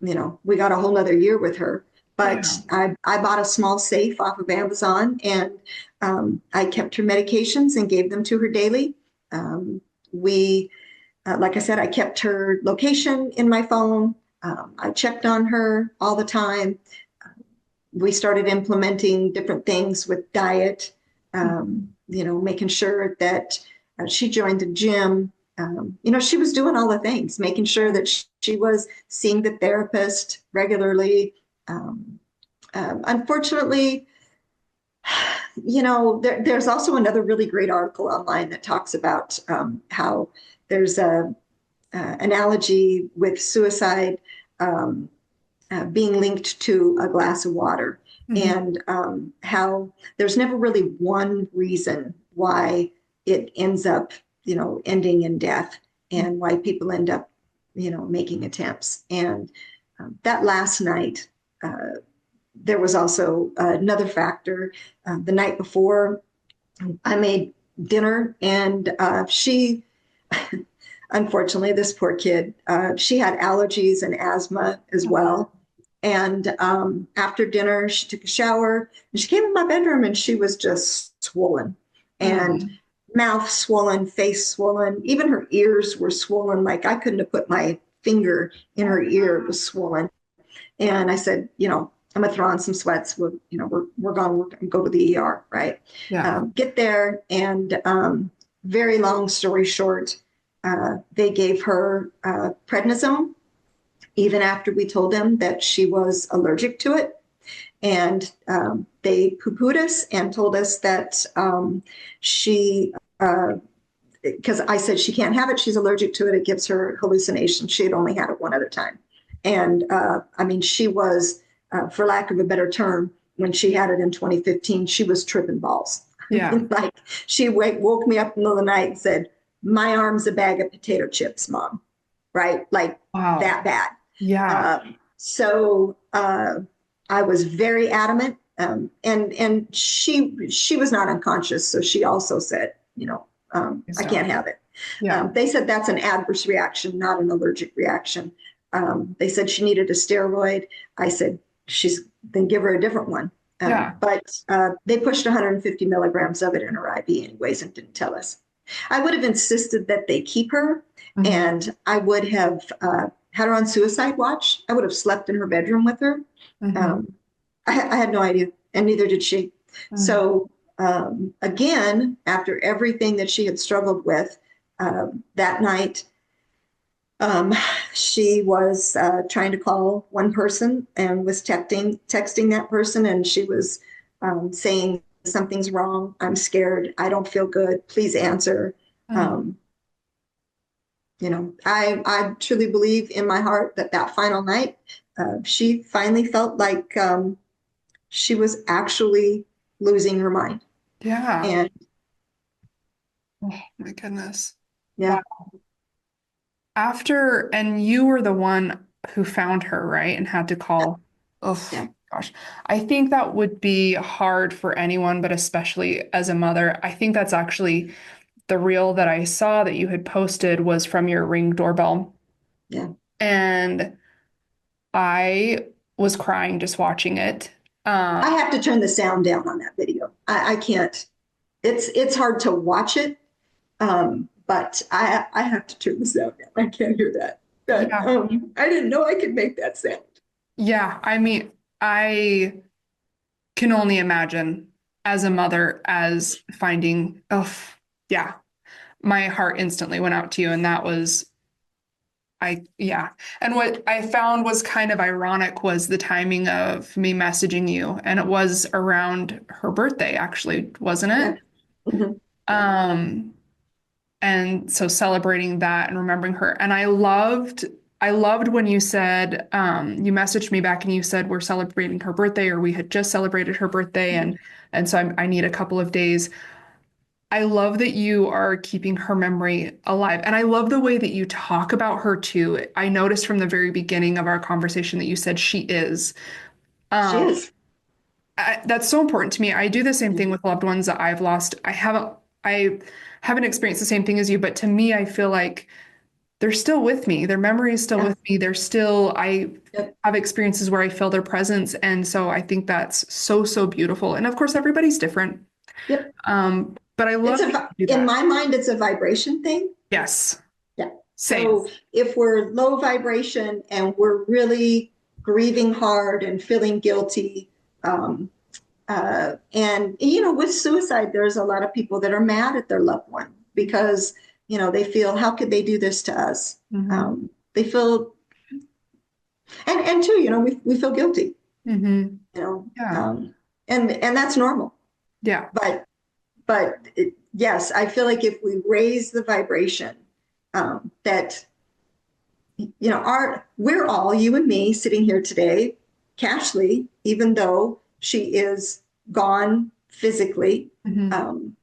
we got a whole nother year with her. But Yeah. I bought a small safe off of Amazon and I kept her medications and gave them to her daily. We like I said, I kept her location in my phone. I checked on her all the time. We started implementing different things with diet, making sure that she joined the gym. She was doing all the things, making sure that she was seeing the therapist regularly. Um, Unfortunately, there's also another really great article online that talks about how there's a analogy with suicide um, being linked to a glass of water, Hmm. and how there's never really one reason why it ends up, ending in death, and why people end up, making attempts. And that last night, there was also another factor. The night before, I made dinner, and she unfortunately, this poor kid, she had allergies and asthma as well. And after dinner, she took a shower and she came in my bedroom and she was just swollen and Hmm. mouth swollen, face swollen. Even her ears were swollen. Like I couldn't have put my finger in her ear, it was swollen. And I said, I'm gonna throw on some sweats. We're going to go to the ER, right? Yeah. Get there, and very long story short, they gave her prednisone, even after we told them that she was allergic to it. And they poo-pooed us and told us that she, because I said she can't have it, she's allergic to it, it gives her hallucinations. She had only had it one other time. And I mean, she was, for lack of a better term, when she had it in 2015, she was tripping balls. I Yeah. mean, like she woke me up in the middle of the night and said, "My arm's a bag of potato chips, Mom." Right? Like Wow. that bad. Yeah. So I was very adamant, and she was not unconscious, so she also said, Please I can't don't. have it. Yeah. They said that's an adverse reaction, not an allergic reaction. They said she needed a steroid. I said she's then give her a different one. Yeah. But they pushed 150 milligrams of it in her IV anyways and didn't tell us. I would have insisted that they keep her, Hmm. and I would have had her on suicide watch. I would have slept in her bedroom with her. Hmm. Um, I had no idea, and neither did she. Hmm. So, again, after everything that she had struggled with that night, um, she was trying to call one person and was texting that person, and she was saying, "Something's wrong. I'm scared. I don't feel good. Please answer." Hmm. Um, I truly believe in my heart that that final night, she finally felt like she was actually losing her mind. Yeah. And Oh my goodness. yeah, Wow. After, and you were the one who found her, right? And had to call. Oh, yeah, gosh. I think that would be hard for anyone, but especially as a mother. I think that's actually the reel that I saw that you had posted was from your Ring doorbell. yeah. And I was crying just watching it. I Um, have to turn the sound down on that video. I can't. It's hard to watch it, but I have to turn the sound down. I can't hear that. But yeah. I didn't know I could make that sound. Yeah. I mean, I can only imagine as a mother as finding, oh, yeah. My heart instantly went out to you, and that was Yeah. And what I found was kind of ironic was the timing of me messaging you. And it was around her birthday, actually, wasn't Yeah. it? Mhm. Yeah. Um, and so celebrating that and remembering her. And I loved when you said, you messaged me back and you said we're celebrating her birthday, or we had just celebrated her birthday, and so I need a couple of days. I love that you are keeping her memory alive. And I love the way that you talk about her too. I noticed from the very beginning of our conversation that you said she is. She Um, is. that's so important to me. I do the same thing Mhm. with loved ones that I've lost. I haven't experienced the same thing as you, but to me, I feel like they're still with me. Their memory is still Yeah. with me. I Yep. have experiences where I feel their presence. And so I think that's so, so beautiful. And of course, everybody's different. Yep. But I love that you do In that. my mind, it's a vibration thing. Yes, Yeah. same. So if we're low vibration and we're really grieving hard and feeling guilty, um, and with suicide, there's a lot of people that are mad at their loved one because they feel, how could they do this to us? Hmm. They feel, and too, we feel guilty, Hmm. you know, Yeah. um, and that's normal. Yeah. But yes, I feel like if we raise the vibration, that we're all, you and me, sitting here today. Cashley, even though she is gone physically, Hmm. um,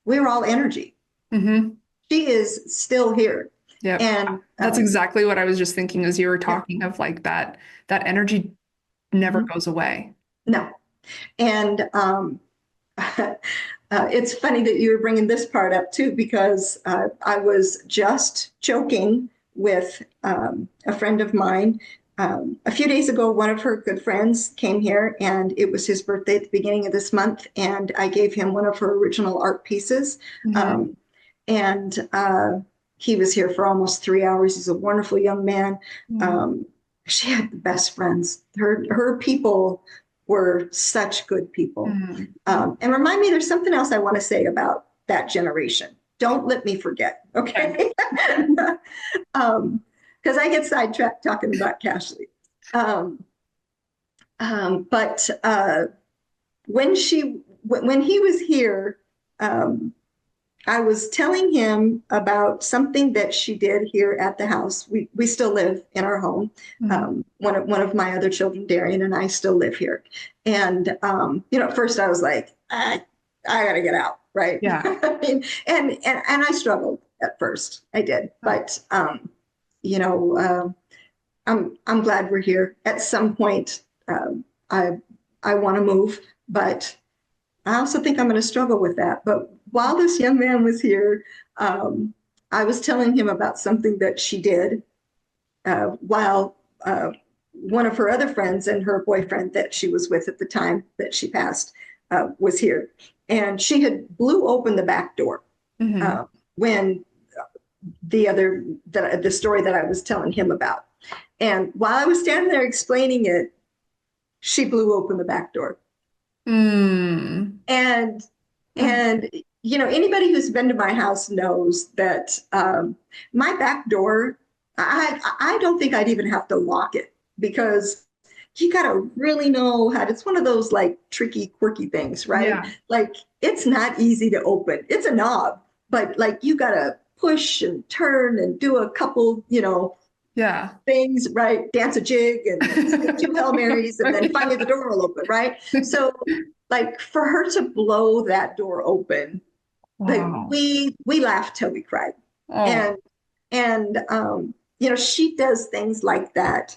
we're all energy. Hmm. She is still here, Yep. and That's exactly what I was just thinking as you were yeah, talking of like that energy never mhm, goes away. no, and it's funny that you were bringing this part up too, because I was just joking with a friend of mine. A few days ago, one of her good friends came here, and it was his birthday at the beginning of this month. And I gave him one of her original art pieces. Hmm. Um, and he was here for almost 3 hours. He's a wonderful young man. Mm. Um, she had the best friends. Her people were such good people. Mm. And remind me, there's something else I want to say about that generation. Don't let me forget, Okay. okay? Because I get sidetracked talking about Cashley. Um, but when he was here, um, I was telling him about something that she did here at the house. We still live in our home. Mm. One of my other children, Darian, and I still live here. And at first I was like, I got to get out, right? Yeah. I mean, and I struggled at first. I did, Oh, but you know, uh, I'm glad we're here. At some point, I want to move, but I also think I'm going to struggle with that. But while this young man was here, um, I was telling him about something that she did while one of her other friends and her boyfriend that she was with at the time that she passed was here. And she had blew open the back door hmm. when the story that I was telling him about. And while I was standing there explaining it, she blew open the back door. Mm. And Mm. and anybody who's been to my house knows that my back door, I don't think I'd even have to lock it, because you got to really know how to, it's one of those like tricky, quirky things, right? Yeah. Like, it's not easy to open. It's a knob, but like you got to push and turn and do a couple, Yeah. things, right? Dance a jig and say two Hail Marys, and then finally the Yeah. door will open, right? So, like, for her to blow that door open, like, Wow. we laughed till we cried. Oh, And she does things like that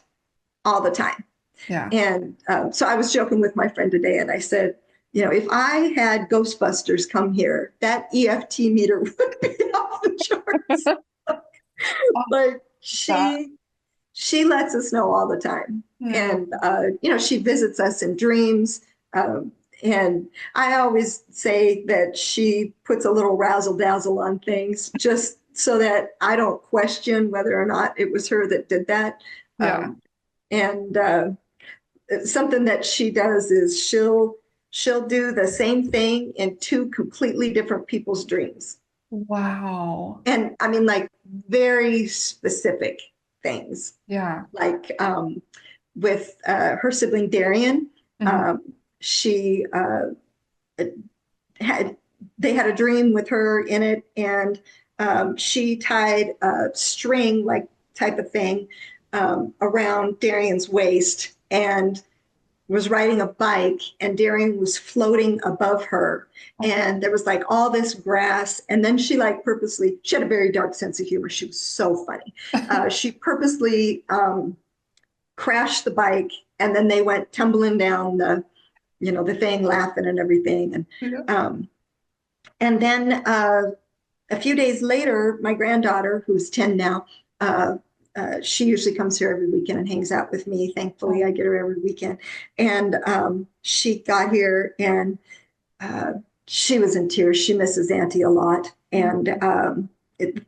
all the time. yeah. And so I was joking with my friend today, and I said, if I had Ghostbusters come here, that EFT meter would be off the charts. Oh, Like, that. she lets us know all the time. Yeah. And she visits us in dreams. And I always say that she puts a little razzle dazzle on things, just so that I don't question whether or not it was her that did that. Yeah. And something that she does is she'll do the same thing in two completely different people's dreams. Wow. And I mean, like, very specific. things. Yeah. Like with her sibling Darian, Hmm. um, she had they had a dream with her in it, and she tied a string like type of thing around Darian's waist and was riding a bike, and Darian was floating above her, Oh, and there was like all this grass, and then she like purposely, she had a very dark sense of humor, she was so funny. She purposely crashed the bike, and then they went tumbling down the thing, laughing and everything. yeah. And then a few days later, my granddaughter, who's 10 now, she usually comes here every weekend and hangs out with me. Thankfully, Oh, I get her every weekend. And she got here, and uh, she was in tears. She misses Auntie a lot. And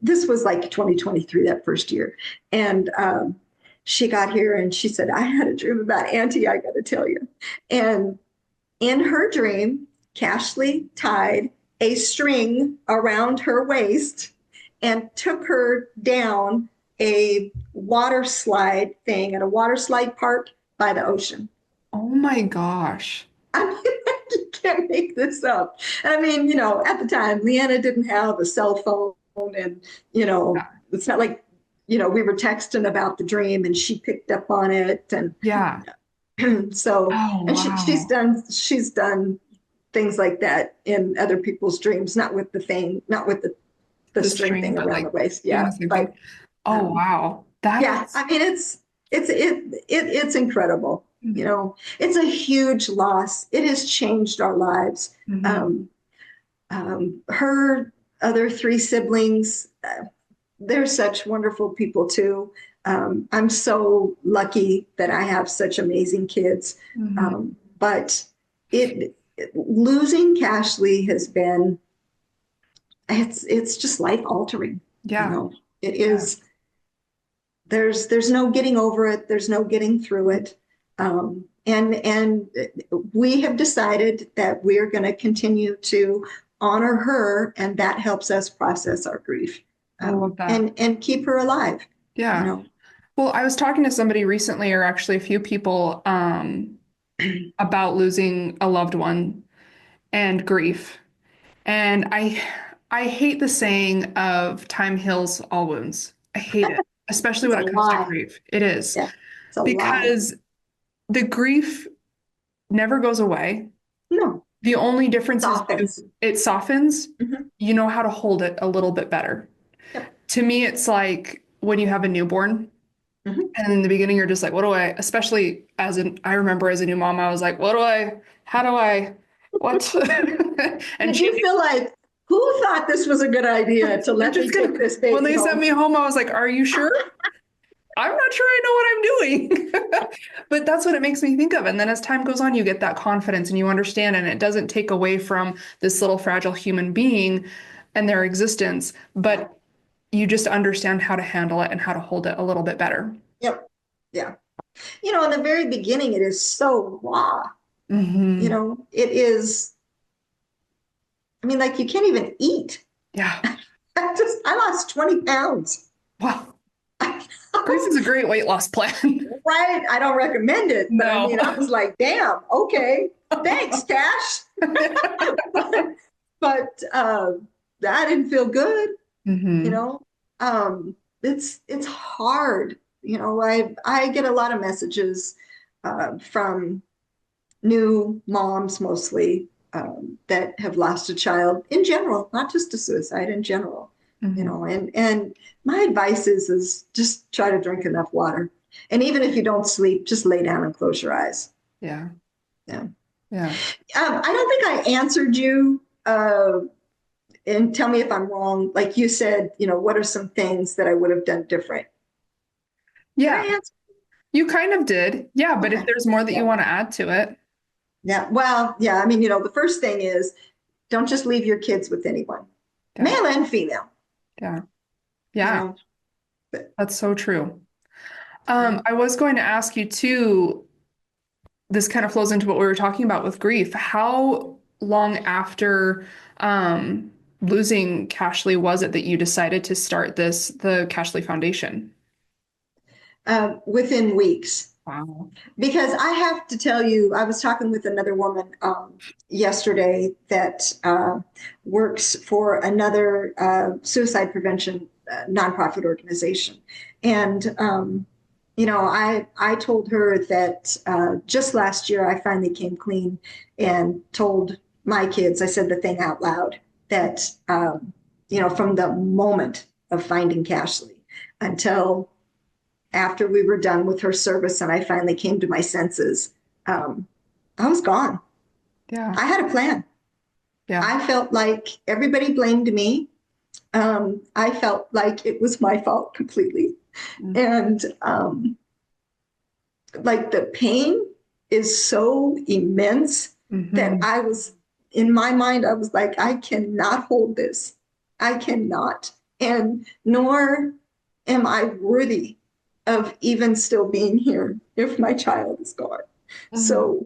this was like 2023, that first year. And she got here and she said, I had a dream about Auntie, I got to tell you. And in her dream, Cashley tied a string around her waist and took her down a water slide thing at a water slide park by the ocean. oh my gosh. I mean, you can't make this up. And I mean, at the time, Leanna didn't have a cell phone, and, Yeah. it's not like, we were texting about the dream and she picked up on it. And Yeah. so, Oh, and wow. she's done things like that in other people's dreams, not with the thing, not with the The string string, thing but around like the waist. doing the Yeah. same thing. But Oh, um, wow. That yeah, is. I mean, it's incredible. It's a huge loss. It has changed our lives. Mhm. Her other three siblings, they're such wonderful people too. I'm so lucky that I have such amazing kids. Mhm. But losing Cashley has been, it's just life altering. You Yeah. know, it Yeah. is. There's no getting over it. There's no getting through it. And we have decided that we're going to continue to honor her, and that helps us process our grief, I love that. and keep her alive. You Yeah. know, Well, I was talking to somebody recently, or actually a few people, about losing a loved one and grief. And I hate the saying of time heals all wounds. I hate it, especially it's when a it comes to lie. grief. It is Yeah, it's a lie. because the grief never goes away. No, The only difference is softens. it softens. Mm-hmm. You know how to hold it a little bit better. Yep. To me, it's like when you have a newborn. Mm-hmm. And in the beginning, you're just like, what do I, especially I remember as a new mom, I was like, how do I, what? And Did she, you feel like, who thought this was a good idea to I'm let me just take gonna, this when baby they sent home? me home, I was like, are you sure? I'm not sure I know what I'm doing. But that's what it makes me think of. And then as time goes on, you get that confidence and you understand, and it doesn't take away from this little fragile human being and their existence, but you just understand how to handle it and how to hold it a little bit better. Yep. Yeah. In the very beginning, it is so raw. Hmm. It is, I mean, like you can't even eat. Yeah. I lost 20 pounds. Wow. Grief is a great weight loss plan. Right? I don't recommend it, but I No. mean, I was like, damn, okay, thanks, Cash. but I didn't feel good, you Hmm. know. It's hard. I get a lot of messages from new moms mostly, that have lost a child in general, not just to suicide, in general. Hmm. And my advice is just try to drink enough water. And even if you don't sleep, just lay down and close your eyes. Yeah. Yeah. Yeah. I don't think I answered you. And tell me if I'm wrong. Like you said, what are some things that I would have done different? Did Yeah. I answer? You kind of did. Yeah. But if Okay. there's more that you Yeah. want to add to it. Yeah. Well, yeah. I mean, the first thing is don't just leave your kids with anyone, Yeah. male and female. Yeah. You Yeah. know, but, That's so true. yeah. I was going to ask you too, this kind of flows into what we were talking about with grief. How long after losing Cashley was it that you decided to start the Cashley Foundation? within weeks. Wow. Because I have to tell you, I was talking with another woman yesterday that works for another suicide prevention nonprofit organization. And, I told her that just last year I finally came clean and told my kids, I said the thing out loud that, from the moment of finding Cashley until after we were done with her service and I finally came to my senses, I was gone. Yeah. I had a plan. Yeah. I felt like everybody blamed me. I felt like it was my fault completely. And like the pain is so immense that Mm-hmm. I was, in my mind, I was like, I cannot hold this. I cannot. And nor am I worthy of even still being here if my child is gone. Mm-hmm. So,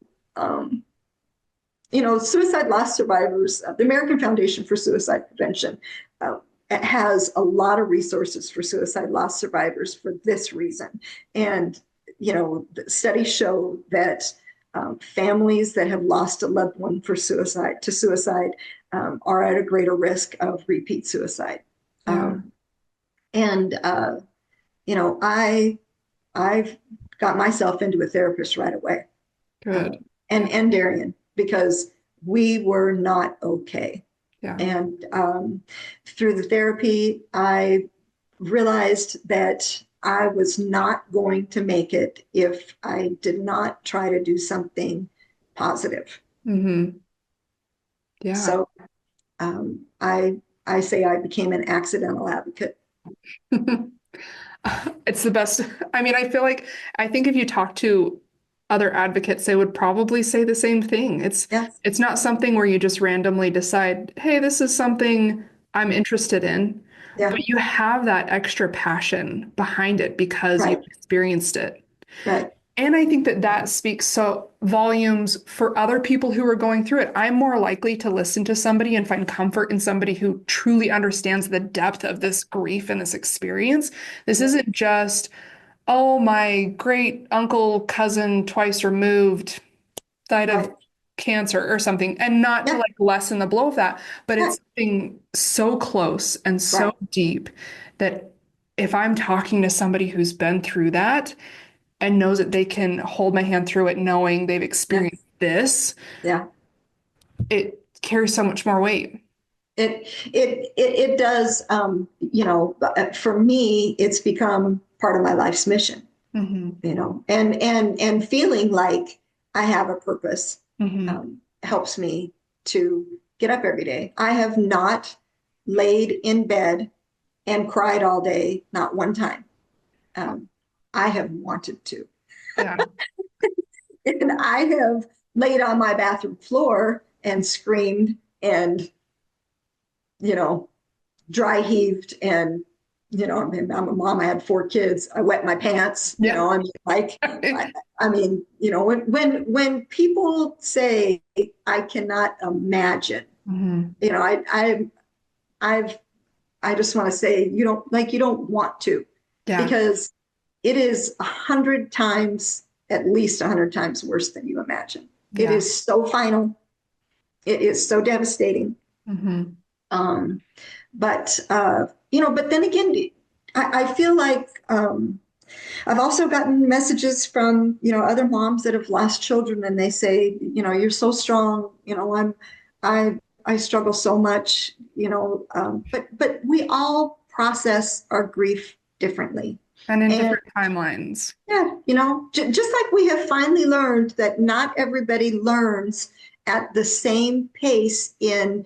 suicide loss survivors, the American Foundation for Suicide Prevention has a lot of resources for suicide loss survivors for this reason. And, the studies show that families that have lost a loved one to suicide are at a greater risk of repeat suicide. Yeah. Um, and, I've got myself into a therapist right away, Good. and Darian, because we were not okay. Yeah. And through the therapy, I realized that I was not going to make it if I did not try to do something positive. Mm-hmm. Yeah. So I say I became an accidental advocate. It's the best. I mean, I think if you talk to other advocates, they would probably say the same thing. Yes. It's not something where you just randomly decide, hey, this is something I'm interested in, Yeah. but you have that extra passion behind it because you've Right. experienced it. Right. And I think that that speaks so volumes for other people who are going through it. I'm more likely to listen to somebody and find comfort in somebody who truly understands the depth of this grief and this experience. This isn't just, oh, my great uncle, cousin, twice removed, died of Right. cancer or something. And not to Yeah. like lessen the blow of that, but Right. it's something so close and so Right. deep that if I'm talking to somebody who's been through that, and knows that they can hold my hand through it, knowing they've Yeah. experienced this, Yeah. it carries so much more weight. It does. For me, it's become part of my life's mission. Hmm. And feeling like I have a purpose Hmm. helps me to get up every day. I have not laid in bed and cried all day, not one time. Um, I have wanted to, Yeah. and I have laid on my bathroom floor and screamed and you know dry heaved and I mean, I'm a mom. I had 4 kids. I wet my pants. Yeah. I mean, like, I mean, when people say I cannot imagine, Hmm. you know, I've, I just want to say you don't want to, Yeah. because it is 100 times, at least 100 times worse than you imagine. It Yeah. is so final. It is so devastating. Hmm. Um, but then again, I feel like I've also gotten messages from other moms that have lost children, and they say, you're so strong. I I struggle so much. But we all process our grief differently, And in and different timelines. yeah, just like we have finally learned that not everybody learns at the same pace in,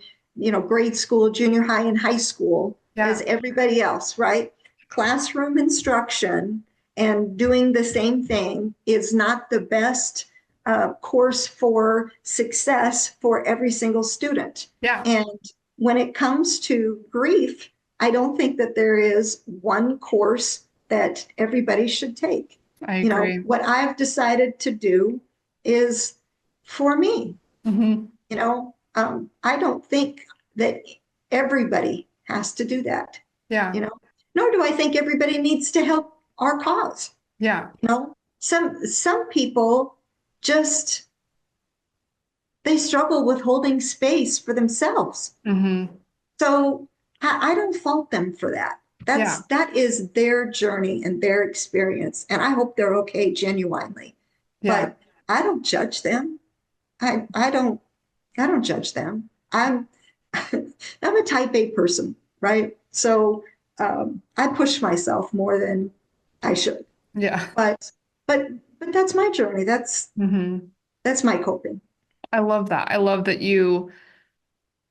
grade school, junior high, and high school as Yeah. everybody else, right? Classroom instruction and doing the same thing is not the best course for success for every single student. Yeah. And when it comes to grief, I don't think that there is one course that everybody should take. I agree. What I've decided to do is for me. Hmm. I don't think that everybody has to do that. Yeah. you know, Nor do I think everybody needs to help our cause. Yeah. You know, some people just they struggle with holding space for themselves. Hmm. So I don't fault them for that. Yeah. That is their journey and their experience, and I hope they're okay genuinely. Yeah. But I don't judge them. I don't judge them. I'm a type A person, right? So I push myself more than I should. Yeah. But but but that's my journey. Hmm. That's my coping. I love that. I love that you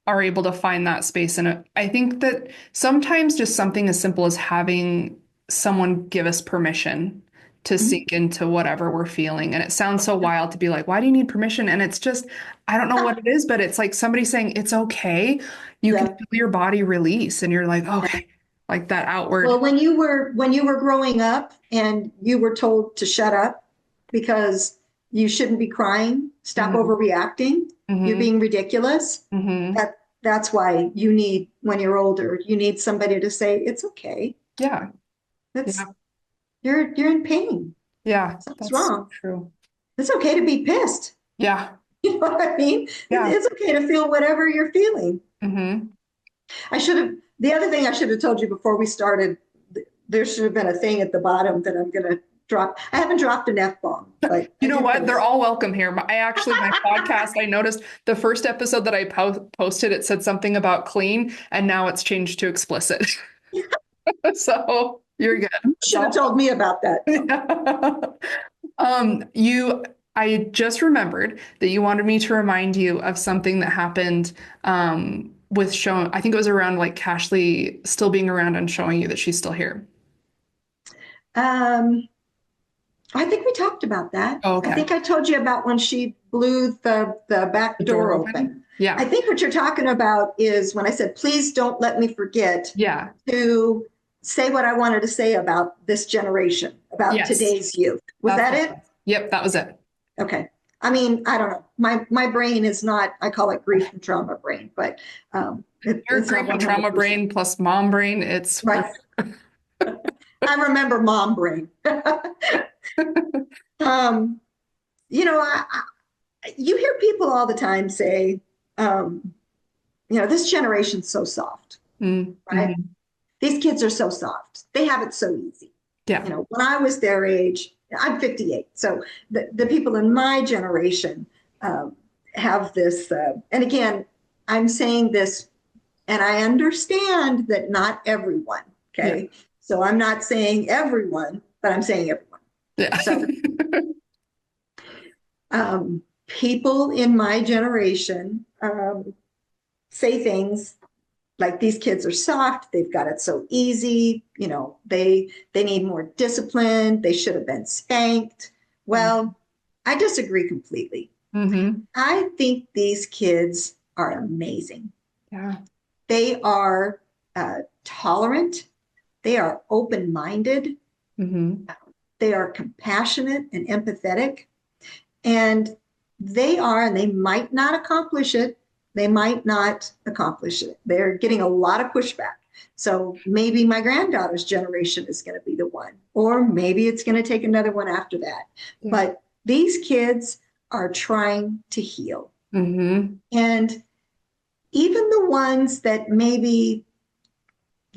are able to find that space in it. I think that sometimes just something as simple as having someone give us permission to Mhm. sink into whatever we're feeling. And it sounds so wild to be like, why do you need permission? And it's just, I don't know what it is, but it's like somebody saying, it's okay. You can Yeah. feel your body release. And you're like, okay, like that outward. Well, when you were growing up and you were told to shut up because you shouldn't be crying, stop Hmm. overreacting, you're Hmm. being ridiculous. Hmm. That's why you need when you're older, you need somebody to say it's okay. Yeah. That's Yeah. you're in pain. Yeah. Something's That's so wrong. true. It's okay to be pissed. Yeah. You know what I mean? Yeah. It's okay to feel whatever you're feeling. Hmm. I should have, the other thing I should have told you before we started, there should have been a thing at the bottom that I'm going to drop. I haven't dropped an F bomb, but You I know did what? They're post. all welcome here. My podcast, I noticed the first episode that I posted, it said something about clean, and now it's changed to explicit. So you're good. You It's should have all. told me about that. You, I just remembered that you wanted me to remind you of something that happened with showing, I think it was around like Cashley still being around and showing you that she's still here. Um, I think we talked about that. Oh, I okay. think I told you about when she blew the The back door door open? open. I Yeah. think what you're talking about is when I said, please don't let me forget Yeah. to say what I wanted to say about this generation, about Yes. today's youth. Was That's that what it it? was. Yep, that was it. Okay. I mean, I don't know. My brain is not. I call it grief and trauma brain, but Your it's not grief and 100%. trauma brain plus mom brain, it's Right. I remember mom brain. um, you know, you hear people all the time say, um, this generation's so soft, right? mm-hmm. These kids are so soft. They have it so easy. Yeah. When I was their age, I'm 58. So the people in my generation um, have this, and again, I'm saying this, and I understand that not everyone, Yeah. okay? So I'm not saying everyone, but I'm saying everyone. Yeah. So people in my generation say things like these kids are soft, they've got it so easy, they need more discipline, they should have been spanked. Well, I disagree completely. Mm-hmm. I think these kids are amazing. Yeah. They are tolerant, they are open-minded, Mm-hmm. they are compassionate and empathetic, and they might not accomplish it. They might not accomplish it. They're getting a lot of pushback. So maybe my granddaughter's generation is going to be the one, or maybe it's going to take another one after that. Yeah. But these kids are trying to heal. Mm-hmm. And even the ones that maybe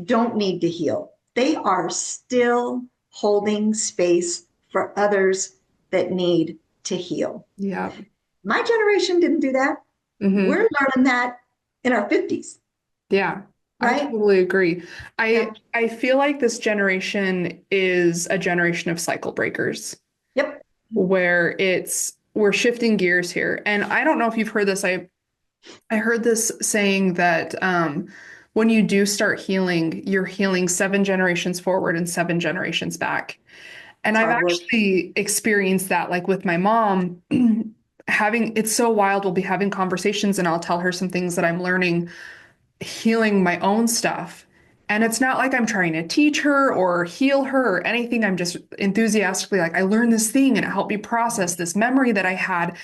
don't need to heal, they are still holding space for others that need to heal. Yeah. My generation didn't do that. Mm-hmm. We're learning that in our 50s, Yeah. I right? totally agree. Yeah. I feel like this generation is a generation of cycle breakers Yep. where we're shifting gears here. And I don't know if you've heard this. I heard this saying that when you do start healing, you're healing 7 generations forward and 7 generations back. And It's I've hard work. actually experienced that, like with my mom, having it's so wild. We'll be having conversations and I'll tell her some things that I'm learning, healing my own stuff. And it's not like I'm trying to teach her or heal her or anything. I'm just enthusiastically like, I learned this thing and it helped me process this memory that I had.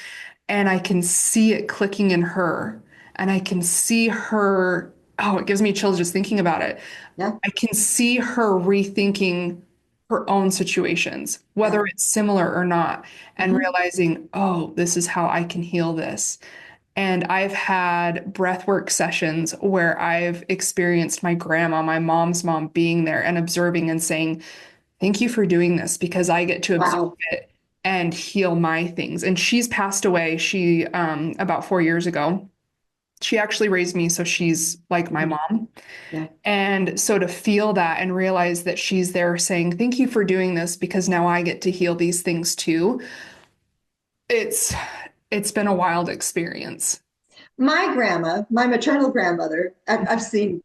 And I can see it clicking in her. And I can see her, oh, it gives me chills just thinking about it. Yeah. I can see her rethinking. her own situations, Yeah. whether it's similar or not, and Mhm. realizing, oh, this is how I can heal this. And I've had breathwork sessions where I've experienced my grandma, my mom's mom, being there and observing and saying, thank you for doing this because I get to observe Wow. it and heal my things. And she's passed away. She, about 4 years ago, she actually raised me. So she's like my Mhm. mom. Yeah. And so to feel that and realize that she's there saying, thank you for doing this because now I get to heal these things too. It's, it's been a wild experience. My grandma, my maternal grandmother, I've seen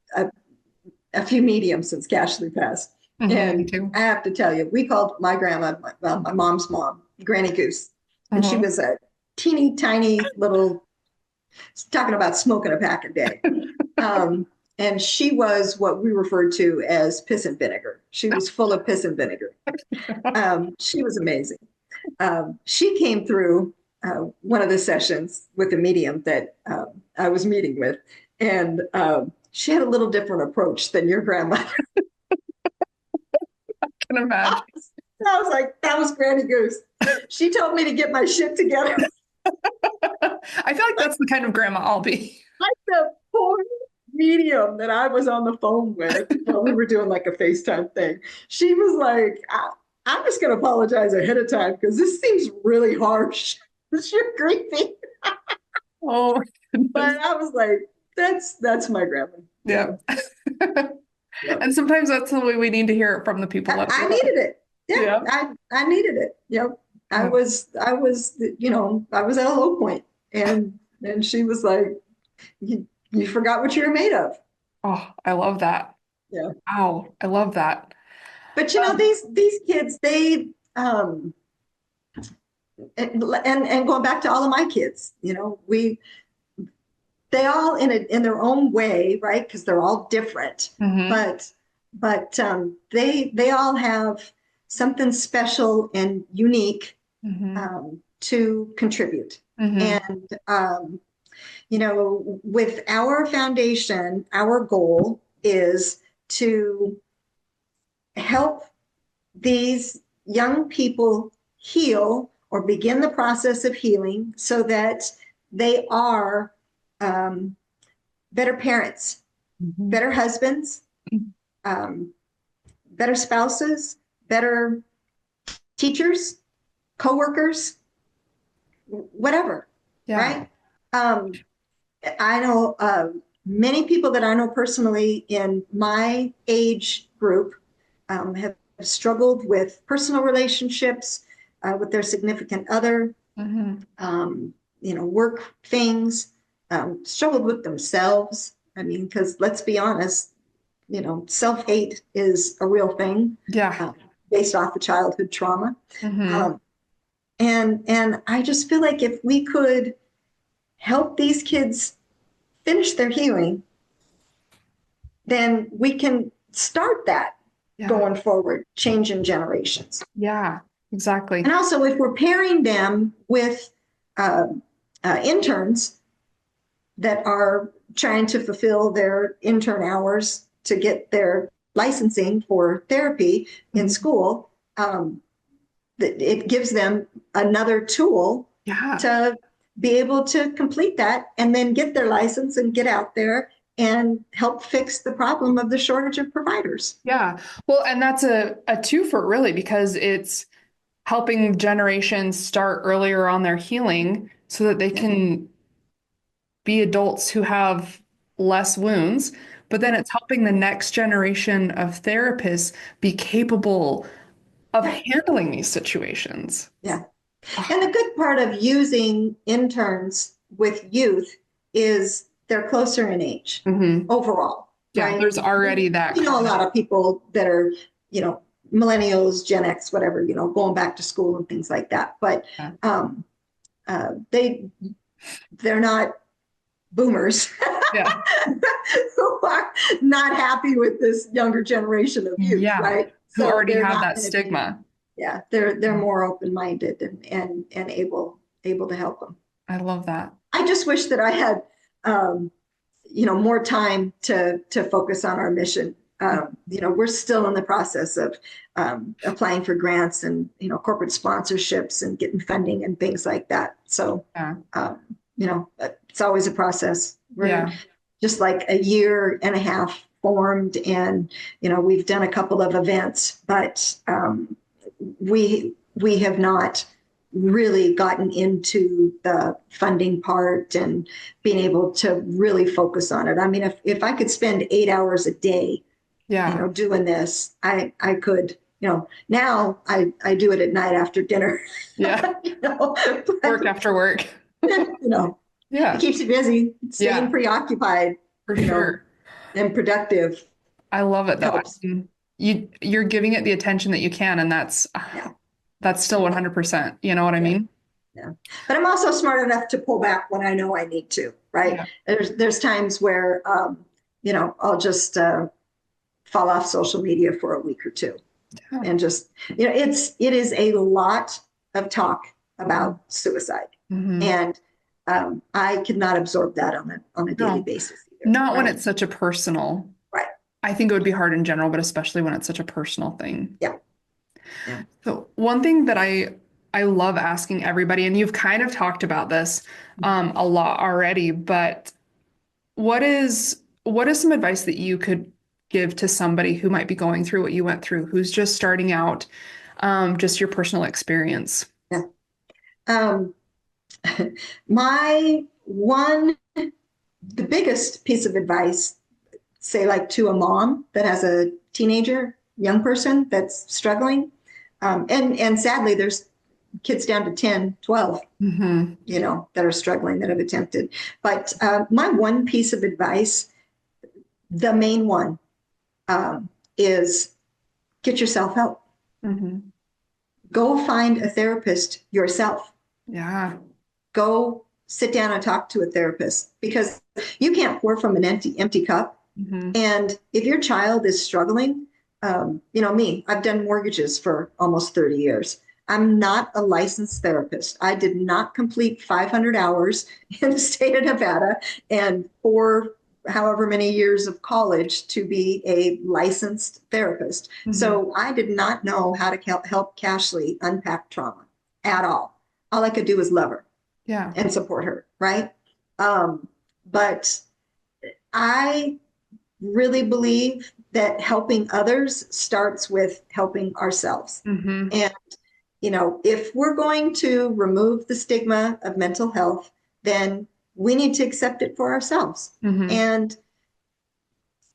a few mediums since Cashley passed. Me And too. I have to tell you, we called my grandma, well, my mom's mom, Granny Goose. And she Mhm. was a teeny tiny little, talking about smoking a pack a day. Um, and she was what we referred to as piss and vinegar. She was full of piss and vinegar. She was amazing. She came through one of the sessions with a medium that I was meeting with, and she had a little different approach than your grandma. Can imagine. I was like, that was Granny Goose. She told me to get my shit together. I feel like that's the kind of grandma I'll be. Like the poor medium that I was on the phone with while we were doing like a FaceTime thing. She was like, I'm just going to apologize ahead of time because this seems really harsh. You're creepy. Oh my But goodness. I was like, that's my grandma. Yeah. Yeah. Yeah. And sometimes that's the way we need to hear it from the people that we I love. needed it. Yeah, Yeah. I needed it. Yep. Oh, I was, I was at a low point, and she was like, you forgot what you were made of. oh, I love that. Yeah. Wow, I love that. But Um, these kids, they and going back to all of my kids, we they all in their own way, right? Because they're all different, mhm, but they all have something special and unique mhm, to contribute. mhm, And with our foundation, our goal is to help these young people heal or begin the process of healing so that they are um, better parents, mhm. better husbands, um, better spouses, better teachers, coworkers, whatever, Yeah. right? Um, I know many people that I know personally in my age group have struggled with personal relationships with their significant other, Mhm. work things, struggled with themselves. I mean, because let's be honest, self hate is a real thing Yeah. um, based off of childhood trauma. Mhm. Um, and I just feel like if we could help these kids finish their healing, then we can start that Yeah. going forward, changing generations. Yeah. Exactly. And also, if we're pairing them with uh, interns that are trying to fulfill their intern hours to get their licensing for therapy in Mhm. school, it gives them another tool Yeah. to be able to complete that and then get their license and get out there and help fix the problem of the shortage of providers. Yeah. Well, and that's a twofer really because it's helping generations start earlier on their healing so that they Yeah. can be adults who have less wounds, but then Yeah. it's helping the next generation of therapists be capable of Yeah. handling these situations. Yeah. Oh, And the good part of using interns with youth is they're closer in age mhm. overall, Yeah, right? there's already that We know a lot common. of people that are, millennials, Gen X, whatever, going back to school and things like that. But Yeah. um, they're not boomers Yeah. who are not happy with this younger generation of youth, Yeah. right? Who So already they're have not that going to be, stigma. yeah, they're more open minded and able to help them. I love that. I just wish that I had, more time to focus on our mission. We're still in the process of applying for grants and, corporate sponsorships and getting funding and things like that. So, Yeah. it's always a process. We're Yeah. just like a year and a half formed, and, we've done a couple of events, but we have not really gotten into the funding part and being able to really focus on it. I mean, if I could spend 8 hours a day, Yeah. doing this, I could, now I do it at night after dinner, Yeah. but, Work after work. you know, it Yeah. keeps you busy, staying Yeah. preoccupied, For sure. and productive I love it though. I helps. mean, you're giving it the attention that you can, and Yeah. that's still 100%. You know what I Yeah. mean? Yeah. But I'm also smart enough to pull back when I know I need to, right? Yeah. There's times where, I'll just fall off social media for a week or two Yeah. and just, it is a lot of talk about suicide. Hmm. And I cannot absorb that on a daily No, basis either, not when right? it's such a personal. Right. I think it would be hard in general, but especially when it's such a personal thing. Yeah. Yeah. So one thing that I love asking everybody, and you've kind of talked about this a lot already, but what is some advice that you could give to somebody who might be going through what you went through, who's just starting out, just your personal experience? Yeah. Um, my one, the biggest piece of advice, say like to a mom that has a teenager, young person that's struggling. And sadly, there's kids down to 10, 12, Hmm. that are struggling, that have attempted. But my one piece of advice, the main one, is get yourself help. Hmm. Go find a therapist yourself. Yeah. Go sit down and talk to a therapist, because you can't pour from an empty cup. Hmm. And if your child is struggling, me, I've done mortgages for almost 30 years. I'm not a licensed therapist. I did not complete 500 hours in the state of Nevada and for however many years of college to be a licensed therapist. Hmm. So I did not know how to help Cashley unpack trauma at all. All I could do was love her Yeah. and support her, right? But I really believe that helping others starts with helping ourselves. Hmm. And, if we're going to remove the stigma of mental health, then we need to accept it for ourselves. Hmm. And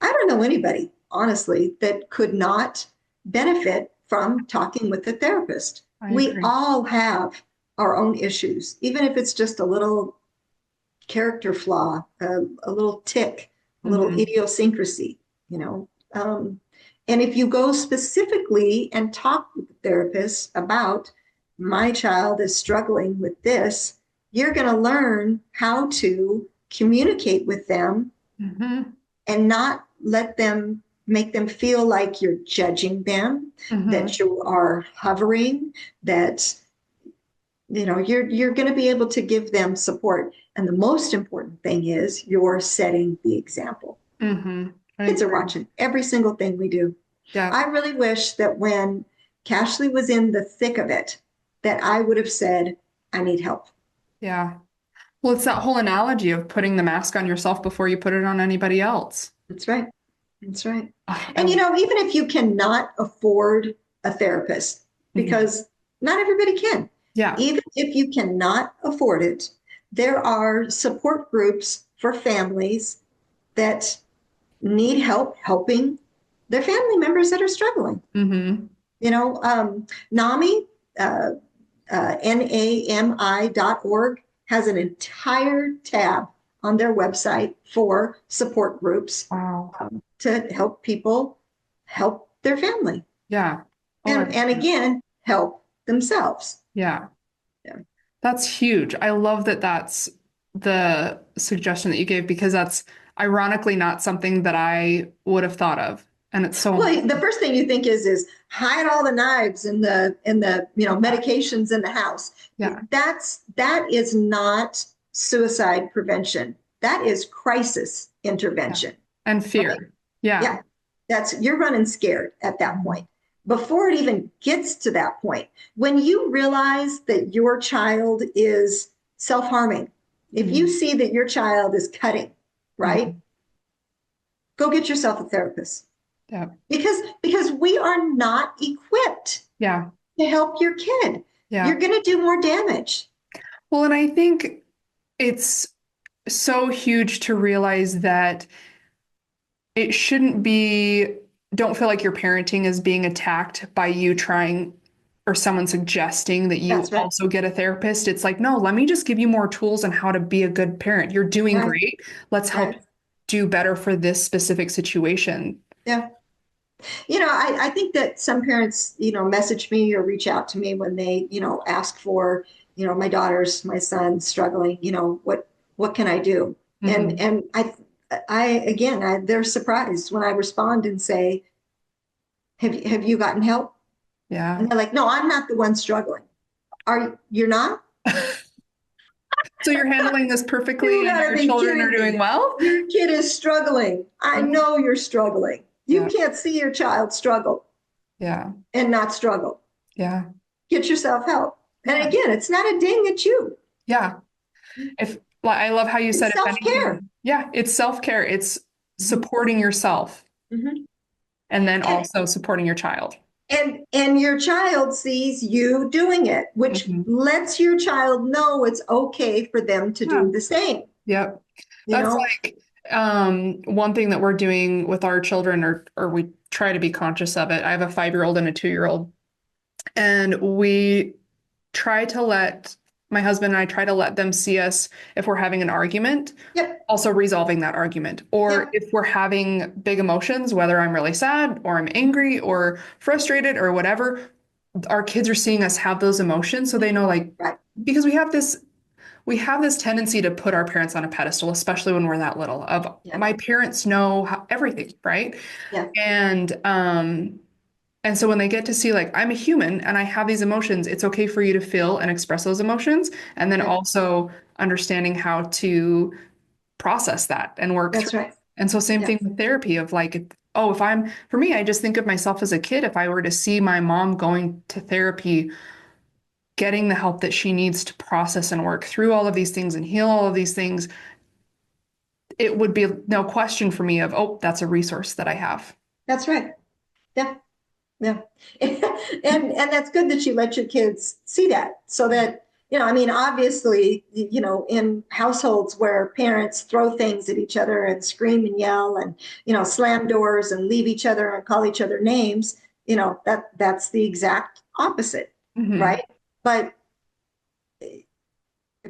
I don't know anybody, honestly, that could not benefit from talking with a therapist. I We agree. all have our own issues, even if it's just a little character flaw, a little tick, a little Hmm. idiosyncrasy, you know. And if you go specifically and talk with the therapist about my child is struggling with this, you're going to learn how to communicate with them Hmm. and not let them make them feel like you're judging them, Hmm. that you are hovering, that you're going to be able to give them support. And the most important thing is you're setting the example. Hmm. I Kids are agree. watching every single thing we do. Yeah. I really wish that when Cashley was in the thick of it, that I would have said, I need help. Yeah. Well, it's that whole analogy of putting the mask on yourself before you put it on anybody else. That's right. That's right. Ah, And even if you cannot afford a therapist, mhm. because not everybody can, Yeah. even if you cannot afford it, there are support groups for families that need help helping their family members that are struggling. Hmm. NAMI, uh, NAMI.org, has an entire tab on their website for support groups, Wow. to help people help their family, Yeah. Oh my and goodness. again, help themselves. Yeah. Yeah. That's huge. I love that that's the suggestion that you gave because that's ironically not something that I would have thought of. And it's so Well, the important. first thing you think is hide all the knives and the Yeah. medications in the house. Yeah. That is not suicide prevention. That is crisis Yeah. intervention, And right? fear. Yeah. Yeah. You're running scared at that point. Before it even gets to that point, when you realize that your child is self-harming, if you Mhm. see that your child is cutting, right? Mhm. Go get yourself a therapist. Yeah. Because we are not equipped Yeah. to help your kid. Yeah. You're going to do more damage. Well, and I think it's so huge to realize that it shouldn't be, don't feel like your parenting is being attacked by you trying or someone suggesting that you That's right. also get a therapist. It's like, no, let me just give you more tools on how to be a good parent. You're doing Right. great. Let's help Right. you do better for this specific situation. Yeah. I think that some parents, message me or reach out to me when they, ask for, my son's struggling, what can I do? And Hmm. and they're surprised when I respond and say, have you gotten help? Yeah. And they're like, no, I'm not the one struggling. You're not? So you're handling this You perfectly and gotta your be children are kidding doing me. well? Your kid is struggling. I Yeah. know you're struggling. You Yeah. can't see your child struggle Yeah. and not struggle. Yeah. Get yourself help. And Yeah. again, it's not a ding at you. Yeah. If like, I love how you said, It's if self-care. anything, yeah, it's self-care. It's Mm-hmm. supporting yourself Mm-hmm. and then And, also supporting your child. and your child sees you doing it, which Hmm. lets your child know it's okay for them to Yeah. do the same. Yep. You That's know, like one thing that we're doing with our children, or we try to be conscious of it. I have a 5-year-old and a 2-year-old, and we try to let my husband and I try to let them see us if we're having an argument, yep, also resolving that argument. Or yep, if we're having big emotions, whether I'm really sad or I'm angry or frustrated or whatever, our kids are seeing us have those emotions. So they know, like, right, because we have this tendency to put our parents on a pedestal, especially when we're that little, of yep, my parents know everything, right? yeah, And and so when they get to see, like, I'm a human and I have these emotions, it's okay for you to feel and express those emotions. And then right. also understanding how to process that and work through. That's right. And so same thing Yes, with therapy of like, oh, if I'm, for me, I just think of myself as a kid. If I were to see my mom going to therapy, getting the help that she needs to process and work through all of these things and heal all of these things, it would be no question for me of, oh, that's a resource that I have. that's right. Yeah. Yeah. And that's good that you let your kids see that so that, I mean, obviously, in households where parents throw things at each other and scream and yell and, slam doors and leave each other and call each other names, that's the exact opposite, Hmm. right? But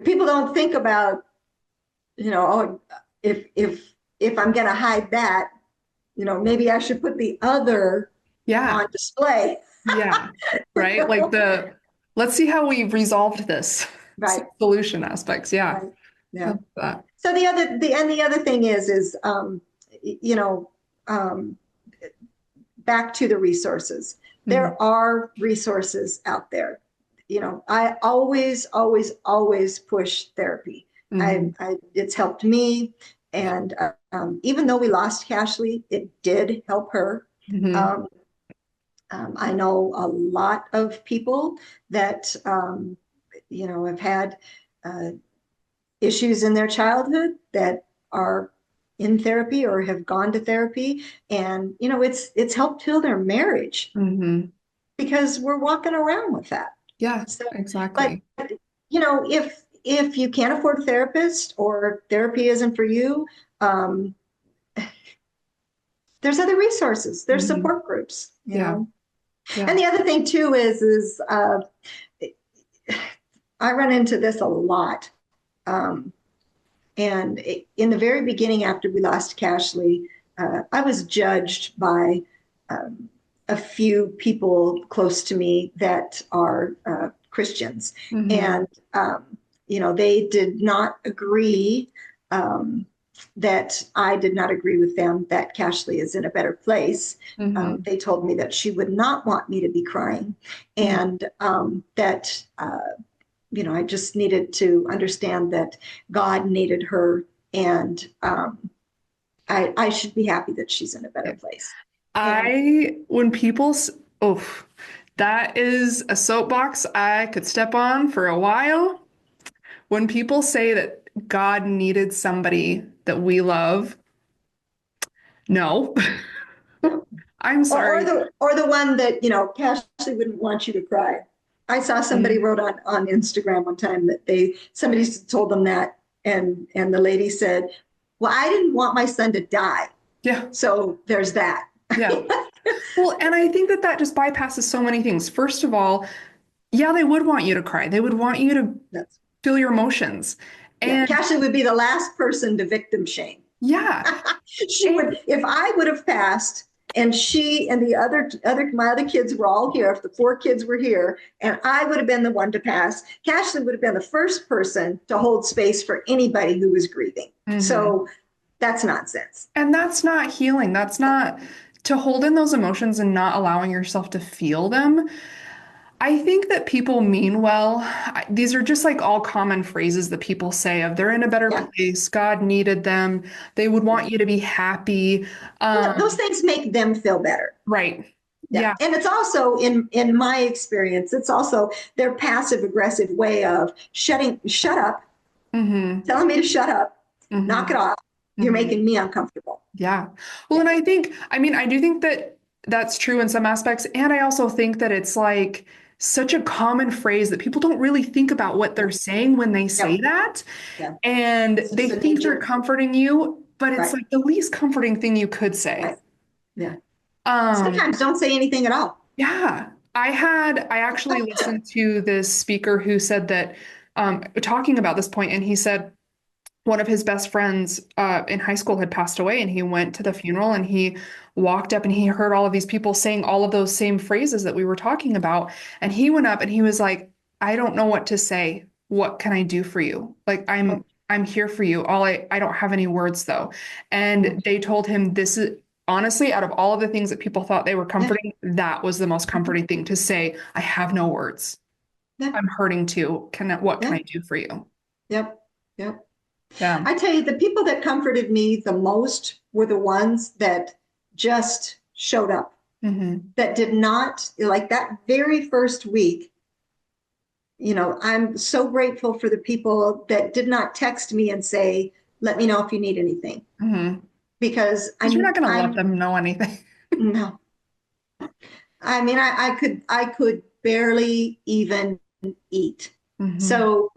people don't think about, oh, if I'm going to hide that, maybe I should put the other Yeah. on display. Yeah. Right. Like let's see how we resolved this Right. solution aspects. Yeah. Right. I Yeah. love that. So the other thing is you know um, back to the resources. Hmm. There are resources out there. I always, always, always push therapy. Hmm. It's helped me, and even though we lost Cashley, it did help her. Hmm. Um, I know a lot of people that have had uh, issues in their childhood that are in therapy or have gone to therapy, and it's helped heal their marriage Hmm. because we're walking around with that. Yeah, So, but exactly. if you can't afford a therapist or therapy isn't for you, um, there's other resources, there's Hmm. support groups. Yeah. And Yeah. the other thing too is I run into this a lot. um, And in the very beginning, after we lost Cashley, I was judged by um, a few people close to me that are Christians. Hmm. And, they did not agree um, that I did not agree with them that Cashley is in a better place. Hmm. They told me that she would not want me to be crying and that I just needed to understand that God needed her, and I should be happy that she's in a better Yeah. place. Yeah. When oh, that is a soapbox I could step on for a while. When people say that God needed somebody that we love, no, Yeah. I'm Or sorry. the one that, Cashley wouldn't want you to cry. I saw somebody Mhm. wrote on Instagram one time that somebody told them that, and the lady said, "Well, I didn't want my son to die." Yeah, So there's that. yeah. Well, and I think that that just bypasses so many things. First of all, yeah, they would want you to cry. They would want you to That's feel your emotions. Yeah. And Cashley would be the last person to victim shame. yeah, She and would, if I would have passed and she and the other my other kids were all here, if the four kids were here, and I would have been the one to pass, Cashley would have been the first person to hold space for anybody who was grieving. mhm. So that's nonsense. And that's not healing. That's not to hold in those emotions and not allowing yourself to feel them. I think that people mean well. These are just like all common phrases that people say of they're in a better Yeah. place, God needed them, they would Yeah. want you to be happy. Those things make them feel better. Right. Yeah. Yeah. And it's also in my experience, it's also their passive aggressive way of shut up, Hmm. telling me to shut up, knock it Hmm. off. You're Hmm. making me uncomfortable. Yeah. Well, Yeah. and I mean, I do think that that's true in some aspects. And I also think that it's like such a common phrase that people don't really think about what Yeah. they're saying when they say Yep. that. Yeah. And It's they just a knee think they're jerk. comforting you, but it's Right. like the least comforting thing you could say. Right. Yeah. Um, Sometimes don't say anything at all. yeah, I actually listened to this speaker who said that, talking about this point, and he said one of his best friends in high school had passed away, and he went to the funeral and he walked up and he heard all of these people saying all of those same phrases that we were talking about. And he went up and he was like, I don't know what to say. What can I do for you? Like I'm here for you. I don't have any words though. Yeah. And they told him this is honestly out of all of the things that people thought they were Yeah. comforting, that was the most comforting thing to say, I have no words. Yeah. I'm hurting too. What can Yeah. I do for you? Yep. Yep. Yeah. I tell you, the people that comforted me the most were the ones that just showed up, Hmm. that did not, like that very first week. I'm so grateful for the people that did not text me and say, let me know if you need anything. Hmm. Because Because you're not going to let I'm, them know anything. no, I mean, I could barely even eat. Hmm. So,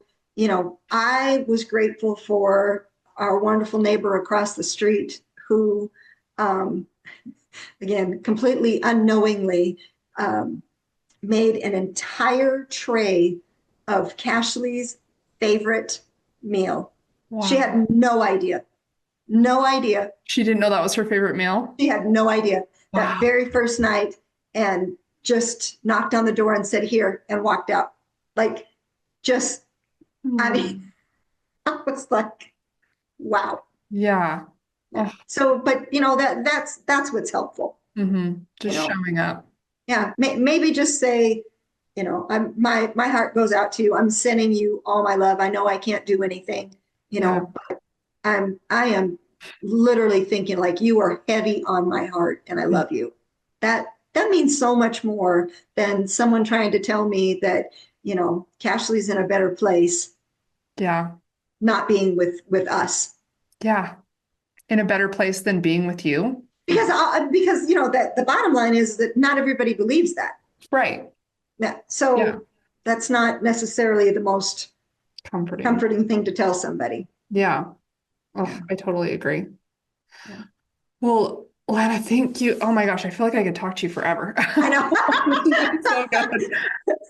I was grateful for our wonderful neighbor across the street who, um, again, completely unknowingly, um, made an entire tray of Cashley's favorite meal. She Wow. had no idea, no idea. She didn't know that was her favorite meal. She had no idea that Wow. very first night, and just knocked on the door and said, here, and walked out. Like, just, I mean, Hmm. I was like, wow. Yeah. Yeah. Oh, So, but that's what's helpful. You just know, showing up. yeah. Maybe just say, my heart goes out to you. I'm sending you all my love. I know I can't do anything, Yeah. but I am literally thinking like you are heavy on my heart, and I love you. That means so much more than someone trying to tell me that Cashley's in a better place, Yeah. not being with us. Yeah. In a better place than being with you. Because that the bottom line is that not everybody believes that. Right. Yeah. Yeah. So that's not necessarily the most Comforting. comforting thing to tell somebody. Yeah. Oh, Yeah. I totally agree. Yeah. Well, Lana, thank you. Oh my gosh, I feel like I could talk to you forever. I know. This has been so good.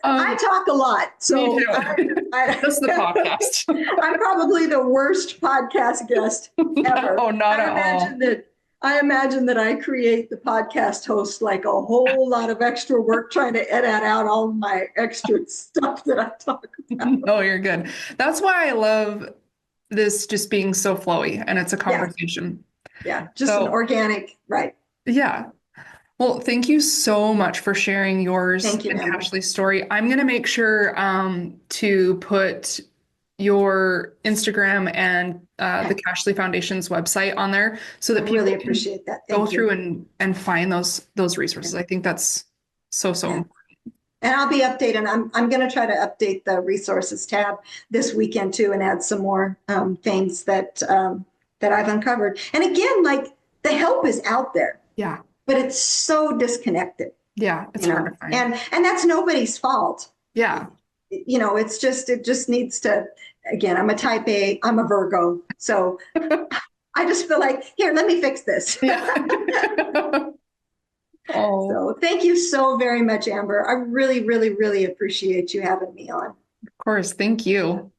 I Um, talk a lot, Me so too. Just the podcast. I'm probably the worst podcast guest ever. No, not at all. I imagine that I create the podcast host like a whole lot of extra work trying to edit out all my extra stuff that I talk about. No, you're good. That's why I love this just being so flowy and it's a Yeah, conversation. yeah, just an So, organic, right? yeah. Well, thank you so much for sharing yours Thank you, and Amber. Ashley's story. I'm going to make sure to put your Instagram and the Okay. Cashley Foundation's website on there so I that really people can appreciate that. go Thank you. through and find those resources. I think that's so Yeah. important. And I'll be updating. I'm going to try to update the resources tab this weekend too, and add some more things that I've uncovered. And again, like the help is out there, Yeah. but it's so disconnected, Yeah. It's hard to find. and that's nobody's fault. Yeah. It just needs to. Again, I'm a type A. I'm a Virgo, so I just feel like here, let me fix this. Yeah. Oh, So thank you so very much, Amber. I really, really, really appreciate you having me on. of course. Thank you.